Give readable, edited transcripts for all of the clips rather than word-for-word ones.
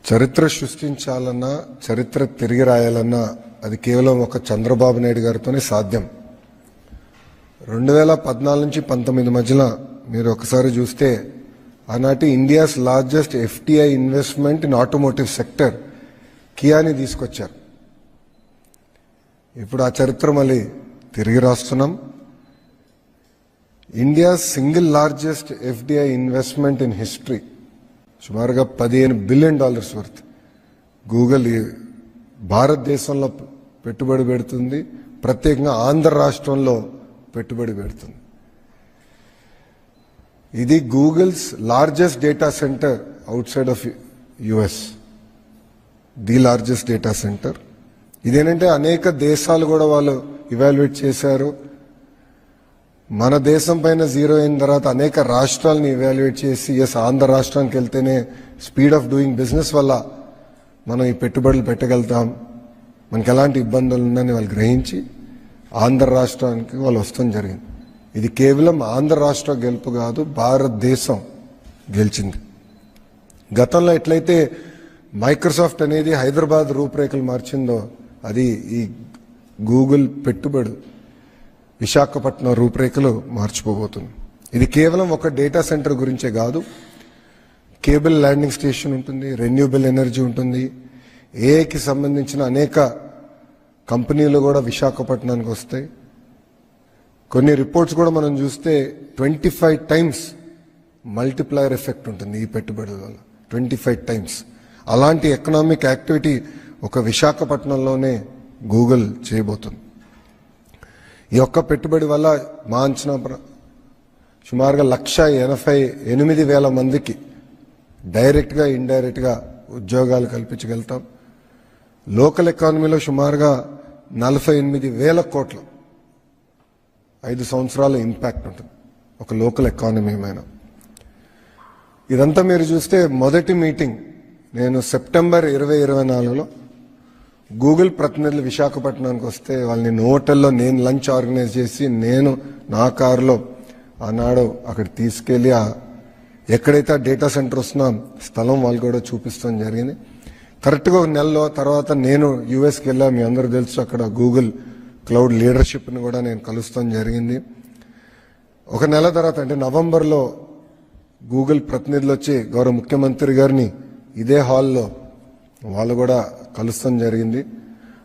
చరిత్ర సృష్టించాలన్నా చరిత్ర తిరిగి రాయాలన్నా అది కేవలం ఒక చంద్రబాబు నాయుడు గారితోనే సాధ్యం. 2014 నుంచి 19 మధ్యలో మీరు ఒకసారి చూస్తే ఆనాటి India's largest FDI investment in automotive sector కియాని తీసుకొచ్చారు. ఇప్పుడు ఆ చరిత్ర మళ్ళీ తిరిగి రాస్తున్నాం. India single largest FDI investment in history సుమారుగా $15 బిలియన్ వర్త్ గూగుల్ భారతదేశంలో పెట్టుబడి పెడుతుంది, ప్రత్యేకంగా ఆంధ్ర రాష్ట్రంలో పెట్టుబడి పెడుతుంది. ఇది Google's largest data centre out side of US, the largest data centre. ఇదేంటంటే అనేక దేశాలు కూడా వాళ్ళు ఇవాల్యుయేట్ చేశారు. మన దేశం పైన జీరో అయిన తర్వాత అనేక రాష్ట్రాలను ఇవాల్యుయేట్ చేసి ఆంధ్ర రాష్ట్రానికి వెళ్తేనే స్పీడ్ ఆఫ్ డూయింగ్ బిజినెస్ వల్ల మనం ఈ పెట్టుబడులు పెట్టగలుగుతాం, మనకి ఎలాంటి ఇబ్బందులు ఉన్నాయని వాళ్ళు గ్రహించి ఆంధ్ర రాష్ట్రానికి వాళ్ళు వస్తాం జరిగింది. ఇది కేవలం ఆంధ్ర రాష్ట్ర గెలుపు కాదు, భారతదేశం గెలిచింది. గతంలో ఎట్లయితే మైక్రోసాఫ్ట్ అనేది హైదరాబాద్ రూపురేఖలు మార్చిందో అది ఈ గూగుల్ పెట్టుబడి విశాఖపట్నం రూపురేఖలు మార్చిపోబోతుంది. ఇది కేవలం ఒక డేటా సెంటర్ గురించే కాదు, కేబుల్ ల్యాండింగ్ స్టేషన్ ఉంటుంది, రెన్యూబుల్ ఎనర్జీ ఉంటుంది, ఏఐకి సంబంధించిన అనేక కంపెనీలు కూడా విశాఖపట్నానికి వస్తాయి. కొన్ని రిపోర్ట్స్ కూడా మనం చూస్తే 25 టైమ్స్ మల్టిప్లయర్ ఎఫెక్ట్ ఉంటుంది ఈ పెట్టుబడుల వల్ల, 25 టైమ్స్. అలాంటి ఎకనామిక్ యాక్టివిటీ ఒక విశాఖపట్నంలోనే గూగుల్ చేయబోతుంది. ఈ ఒక్క పెట్టుబడి వల్ల మా అంచనా సుమారుగా 1,88,000 మందికి డైరెక్ట్గా ఇండైరెక్ట్గా ఉద్యోగాలు కల్పించగలుగుతాం. లోకల్ ఎకానమీలో సుమారుగా 48,000 కోట్ల 5 సంవత్సరాల ఇంపాక్ట్ ఉంటుంది ఒక లోకల్ ఎకానమీ మీద. ఇదంతా మీరు చూస్తే మొదటి మీటింగ్ నేను సెప్టెంబర్ 2024లో గూగుల్ ప్రతినిధులు విశాఖపట్నానికి వస్తే వాళ్ళని హోటల్లో నేను లంచ్ ఆర్గనైజ్ చేసి నేను నా కారులో ఆనాడు అక్కడ తీసుకెళ్లి ఎక్కడైతే ఆ డేటా సెంటర్ వస్తున్నా స్థలం వాళ్ళు కూడా చూపిస్తాం జరిగింది. కరెక్ట్గా ఒక నెలలో తర్వాత నేను యుఎస్కి వెళ్ళా, మీ అందరూ తెలుసు, అక్కడ గూగుల్ క్లౌడ్ లీడర్షిప్ని కూడా నేను కలుస్తాం జరిగింది. ఒక నెల తర్వాత అంటే నవంబర్లో గూగుల్ ప్రతినిధులు వచ్చి గౌరవ ముఖ్యమంత్రి గారిని ఇదే హాల్లో వాళ్ళు కూడా కలుస్తాం జరిగింది.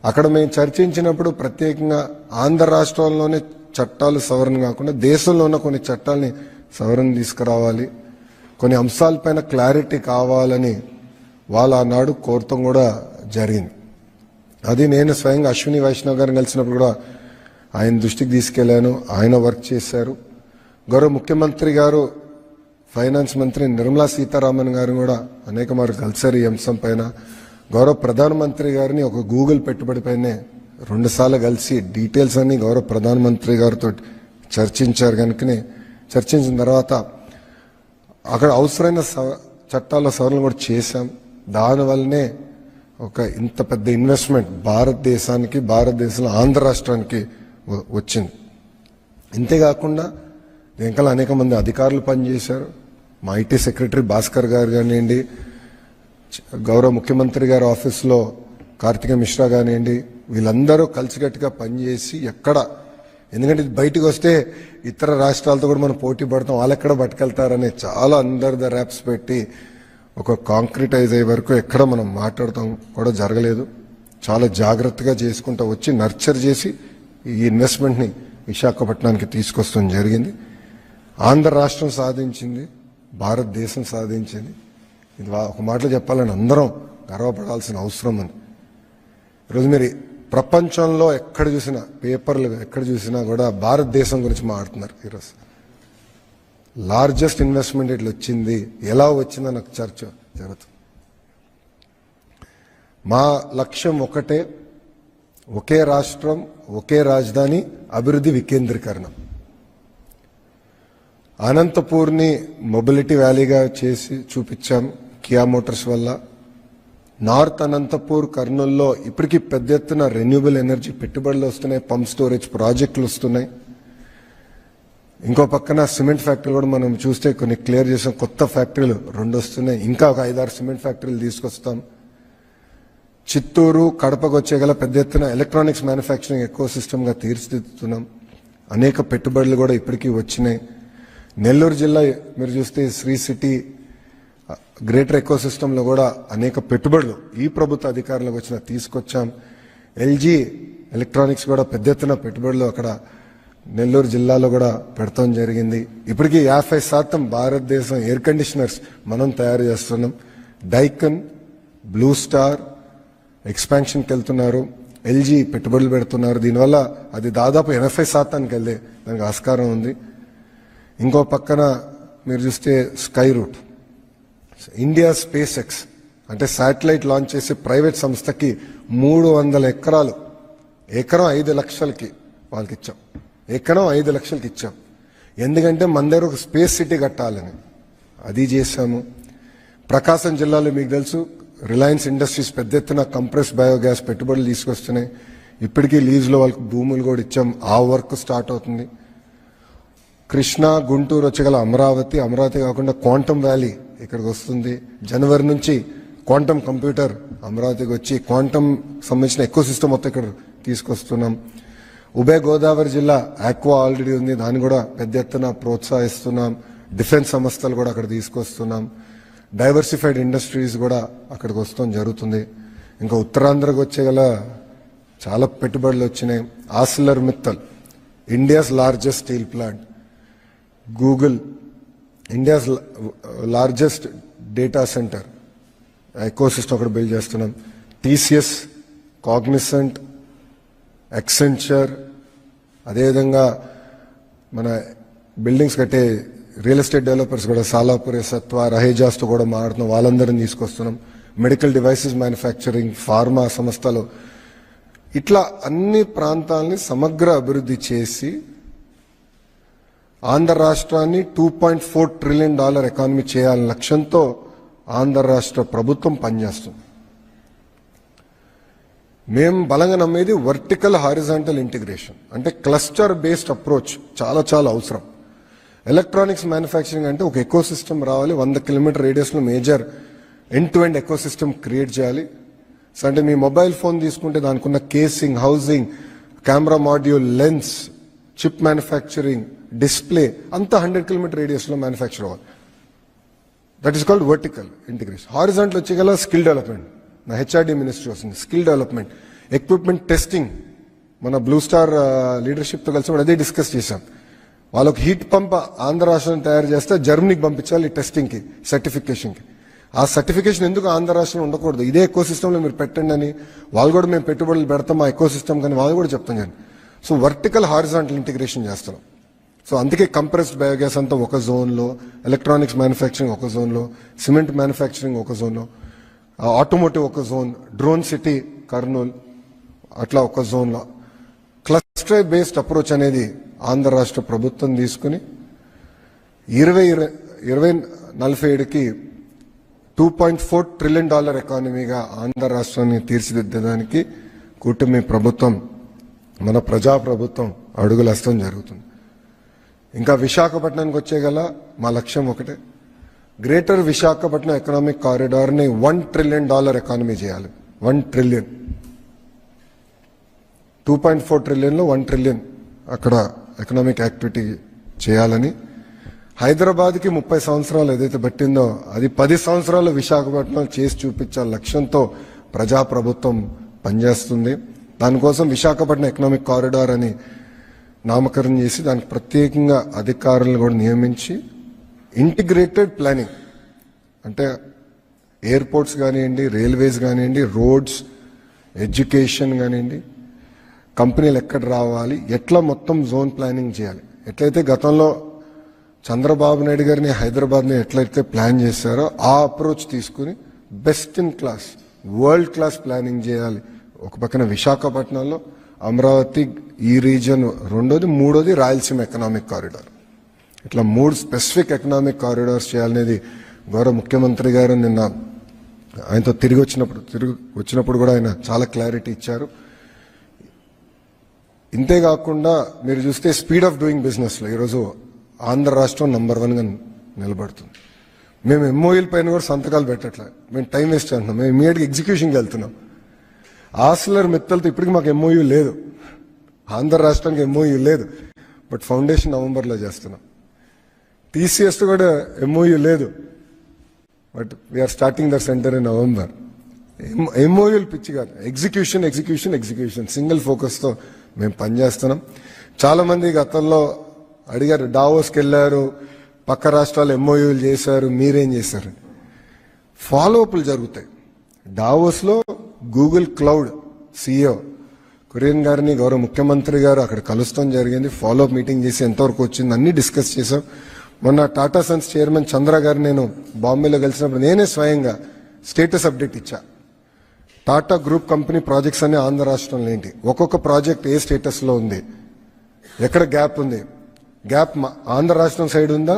అక్కడ మేము చర్చించినప్పుడు ప్రత్యేకంగా ఆంధ్ర రాష్ట్రంలోనే చట్టాలు సవరణ కాకుండా దేశంలో ఉన్న కొన్ని చట్టాలని సవరణ తీసుకురావాలి, కొన్ని అంశాలపైన క్లారిటీ కావాలని వాళ్ళు ఆనాడు కోరటం కూడా జరిగింది. అది నేను స్వయంగా అశ్విని వైష్ణవ్ గారిని కలిసినప్పుడు కూడా ఆయన దృష్టికి తీసుకెళ్లాను, ఆయన వర్క్ చేశారు. గౌరవ ముఖ్యమంత్రి గారు ఫైనాన్స్ మంత్రి నిర్మలా సీతారామన్ గారు కూడా అనేక మార్లు కలిసారు ఈ అంశం పైన. గౌరవ ప్రధానమంత్రి గారిని ఒక గూగుల్ పెట్టుబడిపైనే 2 సార్లు కలిసి డీటెయిల్స్ అన్ని గౌరవ ప్రధానమంత్రి గారితో చర్చించారు. కనుకనే చర్చించిన తర్వాత అక్కడ అవసరమైన చట్టాల సవరణలు కూడా చేశాం. దానివల్లనే ఒక ఇంత పెద్ద ఇన్వెస్ట్మెంట్ భారతదేశానికి, భారతదేశంలో ఆంధ్ర రాష్ట్రానికి వచ్చింది. ఇంతేకాకుండా ఇంకా అనేక మంది అధికారులు పనిచేశారు. మా ఐటీ సెక్రటరీ భాస్కర్ గారు కానివ్వండి, గౌరవ ముఖ్యమంత్రి గారి ఆఫీస్లో కార్తిక మిశ్రా కానివ్వండి, వీళ్ళందరూ కలిసికట్టుగా పనిచేసి ఎందుకంటే ఇది బయటకు వస్తే ఇతర రాష్ట్రాలతో కూడా మనం పోటీ పడతాం, వాళ్ళు ఎక్కడ పట్టుకెళ్తారని చాలా అండర్ ద ర్యాప్స్ పెట్టి ఒక కాంక్రిటైజ్ అయ్యే వరకు ఎక్కడ మనం మాట్లాడతాం కూడా జరగలేదు. చాలా జాగ్రత్తగా చేసుకుంటూ వచ్చి నర్చర్ చేసి ఈ ఇన్వెస్ట్మెంట్ని విశాఖపట్నానికి తీసుకొస్తాం జరిగింది. ఆంధ్ర రాష్ట్రం సాధించింది, భారతదేశం సాధించింది. ఇది ఒక మాటలో చెప్పాలని అందరం గర్వపడాల్సిన అవసరం ఉంది. ఈరోజు మీరు ప్రపంచంలో ఎక్కడ చూసినా పేపర్లు ఎక్కడ చూసినా కూడా భారతదేశం గురించి మాట్లాడుతున్నారు. ఈరోజు లార్జెస్ట్ ఇన్వెస్ట్మెంట్ ఇట్లా వచ్చింది, ఎలా వచ్చిందో నాకు చర్చ జరుగుతుంది. మా లక్ష్యం ఒకటే, ఒకే రాష్ట్రం, ఒకే రాజధాని, అభివృద్ధి వికేంద్రీకరణ. అనంతపూర్ని మొబిలిటీ వ్యాలీగా చేసి చూపించాం కియా మోటార్స్ వల్ల. నార్త్ అనంతపూర్, కర్నూల్లో ఇప్పటికీ పెద్ద ఎత్తున రెన్యూబుల్ ఎనర్జీ పెట్టుబడులు వస్తున్నాయి, పంప్ స్టోరేజ్ ప్రాజెక్టులు వస్తున్నాయి. ఇంకో పక్కన సిమెంట్ ఫ్యాక్టరీలు కూడా మనం చూస్తే కొన్ని క్లియర్ చేసాం. కొత్త ఫ్యాక్టరీలు 2 వస్తున్నాయి. ఇంకా ఒక 5-6 సిమెంట్ ఫ్యాక్టరీలు తీసుకొస్తాం. చిత్తూరు, కడపకు వచ్చేగల పెద్ద ఎత్తున ఎలక్ట్రానిక్స్ మ్యానుఫ్యాక్చరింగ్ ఎకో సిస్టమ్గా తీర్చిదిద్దుతున్నాం. అనేక పెట్టుబడులు కూడా ఇప్పటికీ వచ్చినాయి. నెల్లూరు జిల్లా మీరు చూస్తే శ్రీ సిటీ గ్రేటర్ ఎకో సిస్టంలో కూడా అనేక పెట్టుబడులు ఈ ప్రభుత్వ అధికారులకు వచ్చిన తీసుకొచ్చాం. ఎల్జీ ఎలక్ట్రానిక్స్ కూడా పెద్ద ఎత్తున పెట్టుబడులు అక్కడ నెల్లూరు జిల్లాలో కూడా పెడతాం జరిగింది. ఇప్పటికీ 50% భారతదేశం ఎయిర్ కండిషనర్స్ మనం తయారు చేస్తున్నాం. డైకన్, బ్లూ స్టార్ ఎక్స్పాన్షన్కి వెళ్తున్నారు. ఎల్జీ పెట్టుబడులు పెడుతున్నారు. దీనివల్ల అది దాదాపు 80% వెళ్ళే దానికి ఆస్కారం ఉంది. ఇంకో పక్కన మీరు చూస్తే Skyroot, India SpaceX అంటే శాటిలైట్ లాంచ్ చేసే ప్రైవేట్ సంస్థకి 300 ఎకరాలు, ఎకరం 5 లక్షలకి వాళ్ళకి ఇచ్చాం. ఎకరం 5 లక్షలకి ఇచ్చాం. ఎందుకంటే మన దగ్గర ఒక స్పేస్ సిటీ కట్టాలని అది చేశాము. ప్రకాశం జిల్లాలో మీకు తెలుసు రిలయన్స్ ఇండస్ట్రీస్ పెద్ద ఎత్తున కంప్రెస్ బయోగ్యాస్ పెట్టుబడులు తీసుకొస్తున్నాయి. ఇప్పటికీ లీజ్లో వాళ్ళకి భూములు కూడా ఇచ్చాం. ఆ వర్క్ స్టార్ట్ అవుతుంది. కృష్ణా, గుంటూరు వచ్చగల అమరావతి కాకుండా క్వాంటమ్ వ్యాలీ ఇక్కడికి వస్తుంది. జనవరి నుంచి క్వాంటమ్ కంప్యూటర్ అమరావతికి వచ్చి క్వాంటమ్ సంబంధించిన ఎకో సిస్టమ్ మొత్తం ఇక్కడ తీసుకొస్తున్నాం. ఉభయ గోదావరి జిల్లా ఆక్వా ఆల్రెడీ ఉంది. దాన్ని కూడా పెద్ద ఎత్తున ప్రోత్సహిస్తున్నాం. డిఫెన్స్ సంస్థలు కూడా అక్కడ తీసుకొస్తున్నాం. డైవర్సిఫైడ్ ఇండస్ట్రీస్ కూడా అక్కడికి వస్తాం జరుగుతుంది. ఇంకా ఉత్తరాంధ్రకు వచ్చేగల చాలా పెట్టుబడులు వచ్చినాయి. Arcelor Mittal, India's largest steel plant. Google, India's largest data centre eco system అక్కడ బిల్డ్ చేస్తున్నాం. టీసీఎస్, కాగ్నిసెంట్, ఎక్సెంచర్, అదేవిధంగా మన బిల్డింగ్స్ కట్టే రియల్ ఎస్టేట్ డెవలపర్స్ కూడా సాలాపూర్, సత్వా, రహేజాస్తో కూడా మాట్లాడుతున్నాం. వాళ్ళందరినీ తీసుకొస్తున్నాం. మెడికల్ డివైసెస్ మ్యానుఫ్యాక్చరింగ్, ఫార్మా సంస్థలు, ఇట్లా అన్ని ప్రాంతాలని సమగ్ర అభివృద్ధి చేసి ఆంధ్ర రాష్ట్రాన్ని $2.4 ట్రిలియన్ ఎకానమీ చేయాలనే లక్ష్యంతో ఆంధ్ర రాష్ట్ర ప్రభుత్వం పనిచేస్తుంది. మేము బలంగా నమ్మేది వర్టికల్ హారిజాంటల్ ఇంటిగ్రేషన్, అంటే క్లస్టర్ బేస్డ్ అప్రోచ్ చాలా చాలా అవసరం. ఎలక్ట్రానిక్స్ మ్యానుఫ్యాక్చరింగ్ అంటే ఒక ఎకో సిస్టమ్ రావాలి. 100 కిలోమీటర్ రేడియస్లో major end to end ecosystem create చేయాలి. సో అంటే మీ మొబైల్ ఫోన్ తీసుకుంటే దానికి ఉన్న casing, housing, camera module, lens, chip manufacturing, display అంతా 100 కిలోమీటర్ రేడియస్లో మ్యానుఫ్యాక్చర్ అవ్వాలి. That is called vertical integration. Horizontal వచ్చేగల స్కిల్ డెవలప్మెంట్, నా హెచ్ఆర్డీ మినిస్ట్రీ వస్తుంది. స్కిల్ డెవలప్మెంట్, ఎక్విప్మెంట్ టెస్టింగ్, మన బ్లూ స్టార్ లీడర్షిప్తో కలిసి అదే డిస్కస్ చేశాం. వాళ్ళకి హీట్ పంప్ ఆంధ్ర రాష్ట్రం తయారు చేస్తే జర్మనీకి పంపించాలి టెస్టింగ్కి, సర్టిఫికేషన్కి. ఆ సర్టిఫికేషన్ ఎందుకు ఆంధ్ర రాష్ట్రంలో ఉండకూడదు, ఇదే ఎకో సిస్టంలో మీరు పెట్టండి అని వాళ్ళు కూడా మేము పెట్టుబడులు పెడతాం ఆ ఎకో సిస్టమ్ కానీ వాళ్ళు కూడా చెప్తాం కానీ. సో వర్టికల్ హారిజాంటల్ ఇంటిగ్రేషన్ చేస్తున్నాం. సో అందుకే కంప్రెస్డ్ బయోగ్యాస్ అంతా ఒక జోన్లో, ఎలక్ట్రానిక్స్ మ్యానుఫ్యాక్చరింగ్ ఒక జోన్లో, సిమెంట్ మ్యానుఫ్యాక్చరింగ్ ఒక జోన్లో, ఆటోమోటివ్ ఒక జోన్, డ్రోన్ సిటీ కర్నూలు అట్లా ఒక జోన్లో. క్లస్టర్ బేస్డ్ అప్రోచ్ అనేది ఆంధ్ర రాష్ట్ర ప్రభుత్వం తీసుకుని 2047కి $2.4 ట్రిలియన్ ఎకానమీగా ఆంధ్ర రాష్ట్రాన్ని తీర్చిదిద్దడానికి కూటమి ప్రభుత్వం, మన ప్రజాప్రభుత్వం అడుగులేస్తాం జరుగుతుంది. ఇంకా విశాఖపట్నానికి వచ్చేగల మా లక్ష్యం ఒకటే, గ్రేటర్ విశాఖపట్నం ఎకనామిక్ కారిడార్ని $1 ట్రిలియన్ ఎకానమీ చేయాలి. 1 ట్రిలియన్, 2.4 ట్రిలియన్లో 1 ట్రిలియన్ అక్కడ ఎకనామిక్ యాక్టివిటీ చేయాలని. హైదరాబాద్కి 30 సంవత్సరాలు ఏదైతే పట్టిందో అది 10 సంవత్సరాలు విశాఖపట్నం చేసి చూపించాల లక్ష్యంతో ప్రజాప్రభుత్వం పనిచేస్తుంది. దానికోసం విశాఖపట్నం ఎకనామిక్ కారిడార్ అని నామకరణం చేసి దానికి ప్రత్యేకంగా అధికారులను కూడా నియమించి ఇంటిగ్రేటెడ్ ప్లానింగ్, అంటే ఎయిర్పోర్ట్స్ కానివ్వండి, రైల్వేస్ కానివ్వండి, రోడ్స్, ఎడ్యుకేషన్ కానివ్వండి, కంపెనీలు ఎక్కడ రావాలి, ఎట్లా మొత్తం జోన్ ప్లానింగ్ చేయాలి. ఎట్లయితే గతంలో చంద్రబాబు నాయుడు గారిని హైదరాబాద్ని ఎట్లయితే ప్లాన్ చేశారో ఆ అప్రోచ్ తీసుకుని best in class, world class planning చేయాలి. ఒక పక్కన విశాఖపట్నంలో, అమరావతి ఈ రీజన్ రెండోది, మూడోది రాయలసీమ ఎకనామిక్ కారిడార్. ఇట్లా 3 స్పెసిఫిక్ ఎకనామిక్ కారిడార్స్ చేయాలనేది గౌరవ ముఖ్యమంత్రి గారు నిన్న ఆయనతో తిరిగి వచ్చినప్పుడు కూడా ఆయన చాలా క్లారిటీ ఇచ్చారు. ఇంతేకాకుండా మీరు చూస్తే స్పీడ్ ఆఫ్ డూయింగ్ బిజినెస్లో ఈరోజు ఆంధ్ర రాష్ట్రం నంబర్ 1గా నిలబడుతుంది. మేము ఎంఓయూల పైన కూడా సంతకాలు పెట్టట్లే, మేము టైం వేస్ట్ చేస్తున్నాం, మేము ఇమీడియట్గా ఎగ్జిక్యూషన్కి వెళ్తున్నాం. ఆస్లర్ మిత్తల్తో ఇప్పటికి మాకు ఎంఓయూ లేదు, ఆంధ్ర రాష్ట్రానికి ఎంఓయూ లేదు, బట్ ఫౌండేషన్ నవంబర్లో చేస్తున్నాం. టీసీఎస్ కూడా ఎంఓయూ లేదు, but we're starting the centre in November. ఎంఓయూలు పిచ్చి కాదు, ఎగ్జిక్యూషన్ ఎగ్జిక్యూషన్ ఎగ్జిక్యూషన్, సింగిల్ ఫోకస్తో మేము పనిచేస్తున్నాం. చాలామంది గతంలో అడిగారు, డావోస్కి వెళ్ళారు, పక్క రాష్ట్రాలు ఎంఓయూలు చేశారు, మీరేం చేశారు? ఫాలోఅప్లు జరుగుతాయి. డావోస్లో గూగుల్ క్లౌడ్ CEO కురియన్ గారిని గౌరవ ముఖ్యమంత్రి గారు అక్కడ కలుస్తాం జరిగింది. ఫాలోఅప్ మీటింగ్ చేసి ఎంతవరకు వచ్చింది అన్ని డిస్కస్ చేశాం. మొన్న టాటా సన్స్ చైర్మన్ చంద్ర గారు నేను బాంబేలో కలిసినప్పుడు నేనే స్వయంగా స్టేటస్ అప్డేట్ ఇచ్చా. టాటా గ్రూప్ కంపెనీ ప్రాజెక్ట్స్ అన్ని ఆంధ్ర రాష్ట్రంలో ఏంటి, ఒక్కొక్క ప్రాజెక్ట్ ఏ స్టేటస్లో ఉంది, ఎక్కడ గ్యాప్ ఉంది, గ్యాప్ ఆంధ్ర రాష్ట్రం సైడ్ ఉందా,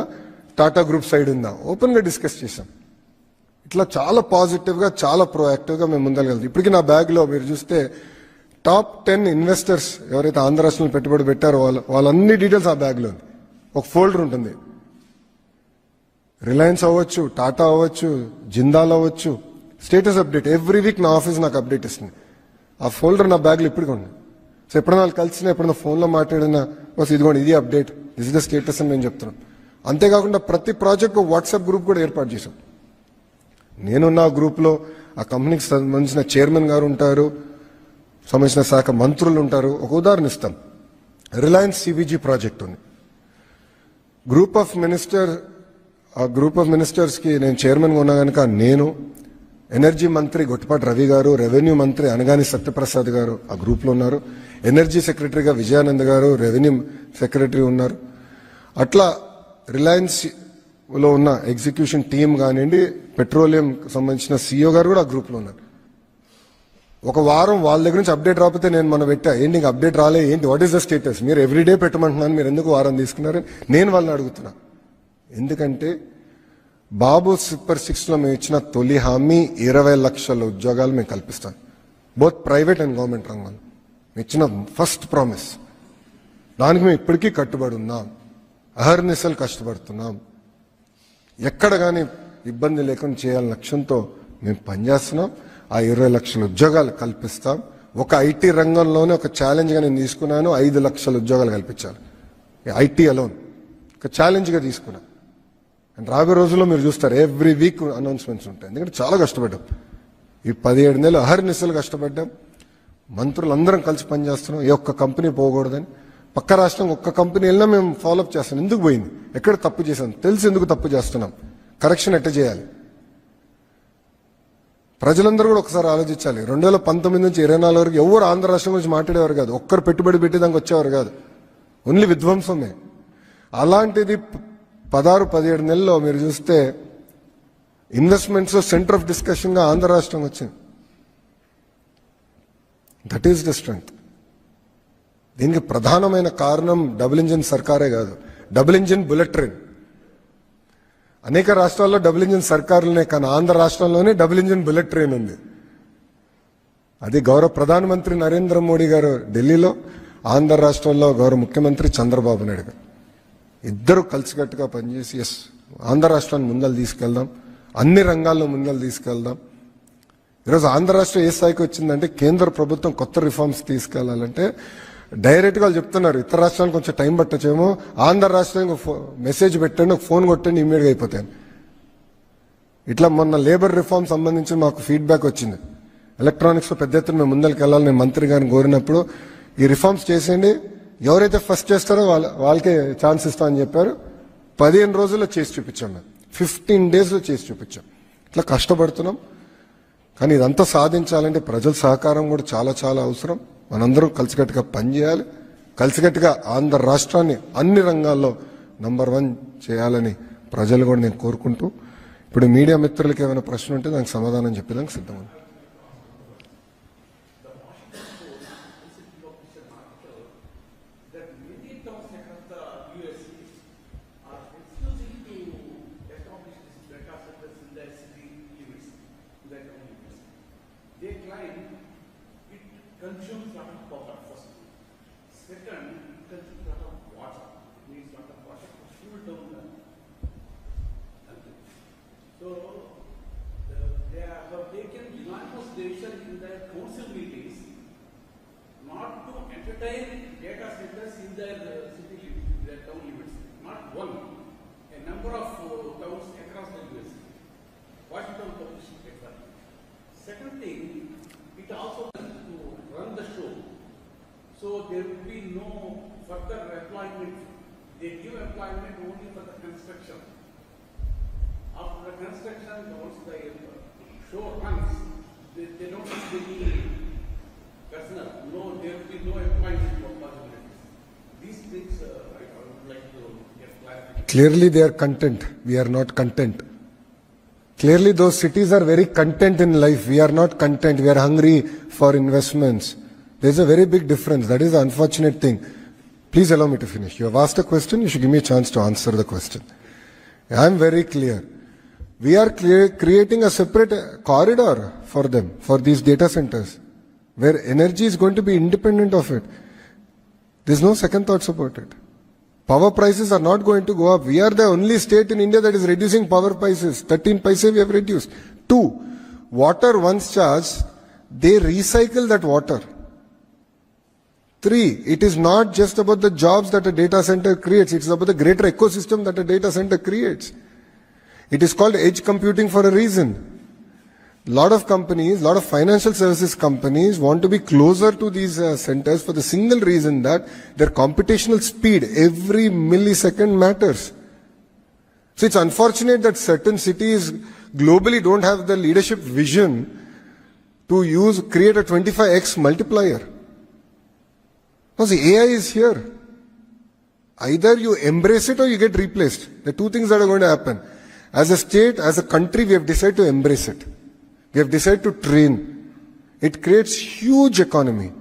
టాటా గ్రూప్ సైడ్ ఉందా, ఓపెన్గా డిస్కస్ చేశాం. ఇట్లా చాలా పాజిటివ్గా చాలా ప్రోయాక్టివ్గా మేము ముందరగలుగుతాం. ఇప్పటికీ నా బ్యాగ్లో మీరు చూస్తే టాప్ 10 ఇన్వెస్టర్స్ ఎవరైతే ఆంధ్ర రాష్ట్రంలో పెట్టుబడి పెట్టారో వాళ్ళన్ని డీటెయిల్స్ ఆ బ్యాగ్లో ఉంది. ఒక ఫోల్డర్ ఉంటుంది, రిలయన్స్ అవ్వచ్చు, టాటా అవ్వచ్చు, జిందాల్ అవ్వచ్చు, స్టేటస్ అప్డేట్ ఎవ్రీ వీక్ నా ఆఫీస్ నాకు అప్డేట్ ఇస్తుంది. ఆ ఫోల్డర్ నా బ్యాగ్లో ఇప్పటికీ ఉంది. సో ఎప్పుడైనా వాళ్ళు కలిసిన, ఎప్పుడైనా ఫోన్లో మాట్లాడినా బస్ ఇదిగోండి ఇది update, this is the status అని నేను చెప్తున్నాను. అంతేకాకుండా ప్రతి ప్రాజెక్ట్ వాట్సాప్ గ్రూప్ కూడా ఏర్పాటు చేశాం. నేనున్న ఆ గ్రూప్లో ఆ కంపెనీకి సంబంధించిన చైర్మన్ గారు ఉంటారు, సంబంధించిన శాఖ మంత్రులు ఉంటారు. ఒక ఉదాహరణ ఇస్తాం, రిలయన్స్ CBG ప్రాజెక్ట్ ఉంది. ఆ గ్రూప్ ఆఫ్ మినిస్టర్స్కి నేను చైర్మన్గా ఉన్నా కనుక నేను, ఎనర్జీ మంత్రి గొట్టిపాటి రవి గారు, రెవెన్యూ మంత్రి అనగాని సత్యప్రసాద్ గారు ఆ గ్రూప్లో ఉన్నారు, ఎనర్జీ సెక్రటరీగా విజయానంద్ గారు, రెవెన్యూ సెక్రటరీ ఉన్నారు. అట్లా రిలయన్స్లో ఉన్న ఎగ్జిక్యూషన్ టీం కానివ్వండి, పెట్రోలియం సంబంధించిన CEO గారు కూడా ఆ గ్రూప్లో ఉన్నారు. ఒక వారం వాళ్ళ దగ్గర నుంచి అప్డేట్ రాకపోతే నేను మొన్న పెట్టా, ఏంటి ఇంకా అప్డేట్ రాలే, ఏంటి వాట్ ఈస్ ద స్టేటస్, మీరు ఎవ్రీడే పెట్టమంటున్నాను, మీరు ఎందుకు వారం తీసుకున్నారని నేను వాళ్ళని అడుగుతున్నా. ఎందుకంటే బాబు సూపర్ 6లో మేము ఇచ్చిన తొలి హామీ 20 లక్షల ఉద్యోగాలు మేము కల్పిస్తాం, బోత్ ప్రైవేట్ అండ్ గవర్నమెంట్ రంగంలో ఇచ్చిన ఫస్ట్ ప్రామిస్. దానికి మేము ఇప్పటికీ కట్టుబడి ఉన్నాం, అహర్నిశలు కష్టపడుతున్నాం, ఎక్కడ కానీ ఇబ్బంది లేకుండా చేయాలని లక్ష్యంతో మేము పనిచేస్తున్నాం. ఆ 20 లక్షల ఉద్యోగాలు కల్పిస్తాం. ఒక IT రంగంలోనే ఒక ఛాలెంజ్గా నేను తీసుకున్నాను, 5 లక్షల ఉద్యోగాలు కల్పించాలి. IT అలోన్ ఒక ఛాలెంజ్గా తీసుకున్నా. అండ్ రాబోయే రోజుల్లో మీరు చూస్తారు ఎవ్రీ వీక్ అనౌన్స్మెంట్స్ ఉంటాయి. ఎందుకంటే చాలా కష్టపడ్డాం, ఈ 17 నెలలు అహర్నిశలు కష్టపడ్డాం. మంత్రులందరం కలిసి పనిచేస్తున్నాం, ఏ ఒక్క కంపెనీ పోకూడదని. పక్క రాష్ట్రం ఒక్క కంపెనీ వెళ్ళినా మేము ఫాలోఅప్ చేస్తాం, ఎందుకు పోయింది, ఎక్కడ తప్పు చేశాం, తెలిసి ఎందుకు తప్పు చేస్తున్నాం, కరెక్షన్ ఎట్ట చేయాలి. ప్రజలందరూ కూడా ఒకసారి ఆలోచించాలి. 2019 నుంచి 24 వరకు ఎవరు ఆంధ్ర రాష్ట్రం గురించి మాట్లాడేవారు కాదు, ఒక్కరు పెట్టుబడి పెట్టేదానికి వచ్చేవారు కాదు, ఓన్లీ విధ్వంసమే. అలాంటిది 16-17 నెలల్లో మీరు చూస్తే ఇన్వెస్ట్మెంట్స్ సెంటర్ ఆఫ్ డిస్కషన్గా ఆంధ్ర రాష్ట్రం వచ్చింది. That is the strength. దీనికి ప్రధానమైన కారణం డబుల్ ఇంజిన్ సర్కారే కాదు, డబుల్ ఇంజిన్ బుల్లెట్ ట్రైన్. అనేక రాష్ట్రాల్లో డబుల్ ఇంజిన్ సర్కారులనే, కానీ ఆంధ్ర రాష్ట్రంలోనే డబుల్ ఇంజిన్ బుల్లెట్ ట్రైన్ ఉంది. అది గౌరవ ప్రధానమంత్రి నరేంద్ర మోడీ గారు ఢిల్లీలో, ఆంధ్ర రాష్ట్రంలో గౌరవ ముఖ్యమంత్రి చంద్రబాబు నాయుడు గారు ఇద్దరు కలిసికట్టుగా పనిచేసి ఆంధ్ర రాష్ట్రాన్ని ముందలు తీసుకెళ్దాం, అన్ని రంగాల్లో ముందలు తీసుకెళ్దాం. ఈరోజు ఆంధ్ర రాష్ట్రం ఏ స్థాయికి వచ్చిందంటే కేంద్ర ప్రభుత్వం కొత్త రిఫార్మ్స్ తీసుకెళ్లాలంటే డైరెక్ట్గా వాళ్ళు చెప్తున్నారు, ఇతర రాష్ట్రాలకు కొంచెం టైం పట్టచ్చేమో, ఆంధ్ర రాష్ట్రానికి మెసేజ్ పెట్టండి, ఒక ఫోన్ కొట్టండి, ఇమ్మీడియట్గా అయిపోతాయి. ఇట్లా మొన్న లేబర్ రిఫార్మ్ సంబంధించి మాకు ఫీడ్బ్యాక్ వచ్చింది. ఎలక్ట్రానిక్స్లో పెద్ద ఎత్తున మేము ముందరికి వెళ్ళాలని నేను మంత్రి గారిని కోరినప్పుడు, ఈ రిఫార్మ్స్ చేసేయండి, ఎవరైతే ఫస్ట్ చేస్తారో వాళ్ళకే ఛాన్స్ ఇస్తామని చెప్పారు. 15 రోజుల్లో చేసి చూపించాం, మేము 15 డేస్లో చేసి చూపించాం. ఇట్లా కష్టపడుతున్నాం. కానీ ఇదంతా సాధించాలంటే ప్రజల సహకారం కూడా చాలా చాలా అవసరం. మనందరం కలిసికట్టుగా పనిచేయాలి, కలిసికట్టుగా ఆంధ్ర రాష్ట్రాన్ని అన్ని రంగాల్లో నంబర్ 1 చేయాలని ప్రజలు కూడా నేను కోరుకుంటూ, ఇప్పుడు మీడియా మిత్రులకి ఏమైనా ప్రశ్న ఉంటే దానికి సమాధానం చెప్పేదానికి సిద్ధం. Consumes lot of power first. Second, it consumes lot of water. It needs lot of water. So they have taken unanimous decision in their council meetings not to entertain data centers in their city, their town limits. Not one, a number of towns across the US. Washington published paper. Second thing, it also to run the show. So there will be no further employment. They give employment only for the construction. After the construction, once the show runs, they don't need any personnel. No, there will be no employment possibilities. These things I would like to get clarification. Clearly they are content. We are not content. Clearly those cities are very content in life. We are not content. We are hungry for investments. There is a very big difference. That is the unfortunate thing. Please allow me to finish. You have asked a question. You should give me a chance to answer the question. I am very clear. We are creating a separate corridor for them, for these data centers, where energy is going to be independent of it. There is no second thoughts about it. Power prices are not going to go up. We are the only state in India that is reducing power prices. 13 paise we have reduced. 2, water once charged, they recycle that water. 3, it is not just about the jobs that a data center creates. It is about the greater ecosystem that a data center creates. It is called edge computing for a reason. Lot of companies, lot of financial services companies want to be closer to these centers for the single reason that their computational speed every millisecond matters. So it's unfortunate that certain cities globally don't have the leadership vision to create a 25x multiplier. Because the AI is here. Either you embrace it or you get replaced. The two things that are going to happen. As a state, as a country, we have decided to embrace it. We have decided to train. It creates huge economy.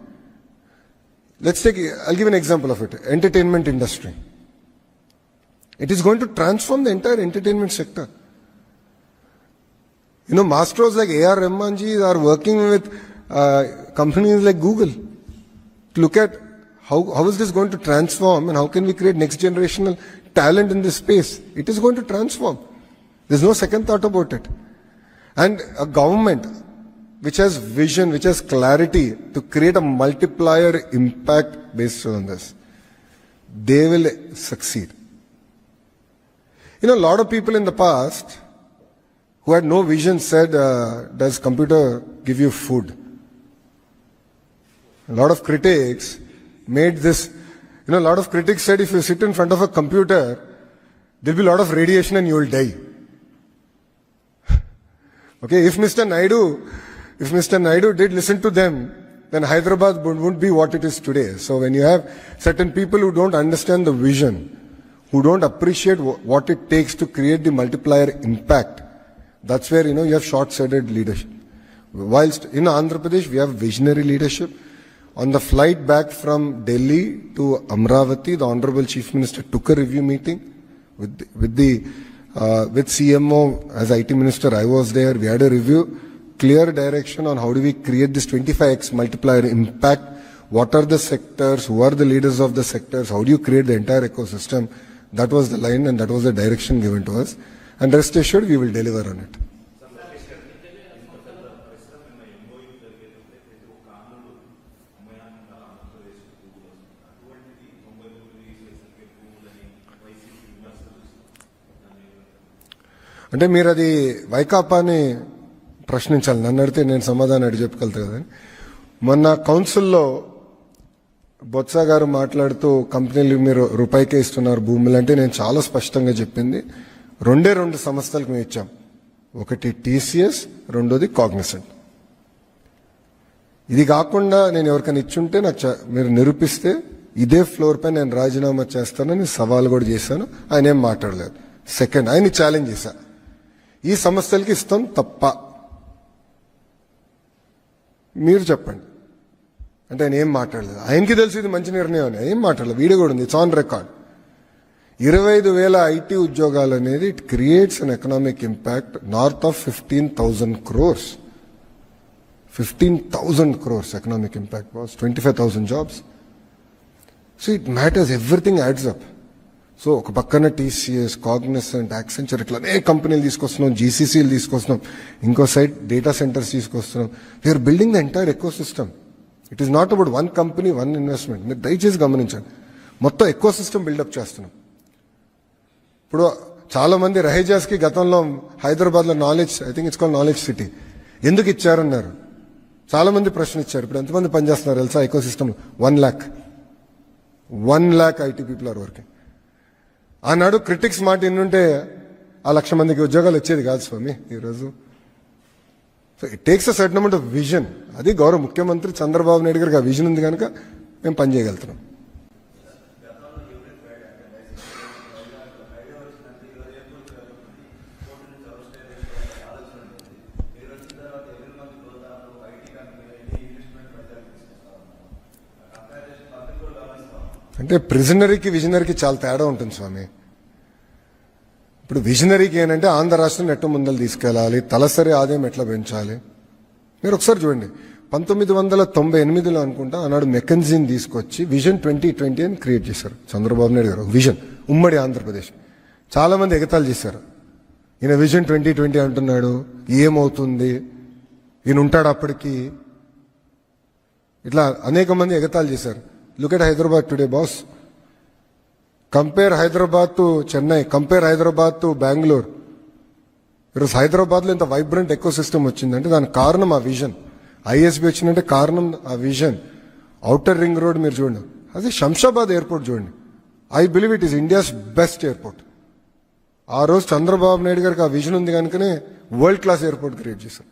I'll give an example of it. Entertainment industry. It is going to transform the entire entertainment sector. You know, masters like A.R. Rahmanji are working with companies like Google to look at how is this going to transform and how can we create next generational talent in this space. It is going to transform. There's no second thought about it. And a government which has vision, which has clarity to create a multiplier impact based on this, they will succeed. You know, a lot of people in the past who had no vision said, does computer give you food? A lot of critics made this, a lot of critics said if you sit in front of a computer, there'll be a lot of radiation and you will die. Okay, if Mr. Naidu did listen to them, then Hyderabad wouldn't be what it is today. So when you have certain people who don't understand the vision, who don't appreciate what it takes to create the multiplier impact, that's where, you have short-sighted leadership. Whilst in Andhra Pradesh, we have visionary leadership. On the flight back from Delhi to Amravati, the Honorable Chief Minister took a review meeting with CMO. As IT Minister, I was there. We had a review, clear direction on how do we create this 25x multiplier impact. What are the sectors? Who are the leaders of the sectors? How do you create the entire ecosystem? That was the line and that was the direction given to us. And rest assured, we will deliver on it. అంటే మీరు అది వైకాపాని ప్రశ్నించాలి. నన్ను అడిగితే నేను సమాధానం అడిగి చెప్పగలుగుతా కదండి. మొన్న కౌన్సిల్లో బొత్స గారు మాట్లాడుతూ కంపెనీలు మీరు రూపాయికే ఇస్తున్నారు భూములు అంటే నేను చాలా స్పష్టంగా చెప్పింది 2 సంస్థలకు మేము ఇచ్చాం. ఒకటి TCS, రెండోది కాగ్నిసెంట్. ఇది కాకుండా నేను ఎవరికైనా ఇచ్చుంటే నాకు మీరు నిరూపిస్తే ఇదే ఫ్లోర్ పై నేను రాజీనామా చేస్తానని సవాల్ కూడా చేశాను. ఆయన ఏం మాట్లాడలేదు. సెకండ్, ఆయన ఛాలెంజ్ చేశా, ఈ సంస్థలకి ఇస్తాం తప్ప మీరు చెప్పండి అంటే ఆయన ఏం మాట్లాడలేదు. ఆయనకి తెలిసి ఇది మంచి నిర్ణయం అని ఏం మాట్లాడలేదు. వీడియో కూడా ఉంది, ఇట్స్ ఆన్ రికార్డ్. 25,000 IT ఉద్యోగాలు అనేది it creates an economic impact north of 15,000 crores. 15,000 crores economic impact was 25,000 jobs. So it matters, everything adds up. So ఒక పక్కన టీసీఎస్, కాగ్నిసెంట్, యాక్సెంచర్ ఇట్లా అనేక కంపెనీలు తీసుకొస్తున్నాం, జీసీసీలు తీసుకొస్తున్నాం, ఇంకో సైడ్ డేటా సెంటర్స్ తీసుకొస్తున్నాం. We're building the entire ecosystem. It is not about one company, one investment. మీరు దయచేసి గమనించండి, మొత్తం ఎకో సిస్టమ్ బిల్డప్ చేస్తున్నాం. ఇప్పుడు చాలా మంది రహేజాస్కి గతంలో హైదరాబాద్లో knowledge, I think it's called knowledge city, ఎందుకు ఇచ్చారన్నారు. చాలా మంది ప్రశ్న ఇచ్చారు. ఇప్పుడు ఎంతమంది పనిచేస్తున్నారు తెలుసా ecosystem? 1 lakh IT people are working. ఆనాడు క్రిటిక్స్ మాట ఎన్నుంటే ఆ 1,00,000 మందికి ఉద్యోగాలు వచ్చేది కాదు స్వామి ఈరోజు. So it takes a certain amount of vision. అది గౌరవ ముఖ్యమంత్రి చంద్రబాబు నాయుడు గారికి ఆ విజన్ ఉంది కనుక మేము పనిచేయగలుగుతున్నాం. అంటే ప్రిజనరీకి విజనరీకి చాలా తేడా ఉంటుంది స్వామి. ఇప్పుడు విజనరీకి ఏంటంటే ఆంధ్ర రాష్ట్రం ఎట్లా ముందలు తీసుకెళ్ళాలి, తలసరి ఆదాయం ఎట్లా పెంచాలి. మీరు ఒకసారి చూడండి, 1998లో అనుకుంటా ఆనాడు మెకెన్జీని తీసుకొచ్చి విజన్ 2020 అని క్రియేట్ చేశారు చంద్రబాబు నాయుడు గారు. విజన్ ఉమ్మడి ఆంధ్రప్రదేశ్. చాలా మంది ఎగతాళి చేశారు, ఈయన విజన్ 2020 అంటున్నాడు, ఏమవుతుంది, ఈయన ఉంటాడు అప్పటికి, ఇట్లా అనేక మంది ఎగతాళి చేశారు. Look at Hyderabad today, boss. Compare Hyderabad to Chennai. Compare Hyderabad to Bangalore. ఈరోజు హైదరాబాద్లో ఇంత వైబ్రెంట్ ఎకో సిస్టమ్ వచ్చిందంటే దానికి కారణం ఆ విజన్. ఐఎస్బి వచ్చిందంటే కారణం ఆ విజన్. ఔటర్ రింగ్ రోడ్ మీరు చూడండి, అది శంషాబాద్ ఎయిర్పోర్ట్ చూడండి. I believe it is India's best airport. ఆ రోజు చంద్రబాబు నాయుడు గారికి ఆ విజన్ ఉంది కనుకనే వరల్డ్ క్లాస్ ఎయిర్పోర్ట్ క్రియేట్ చేశారు.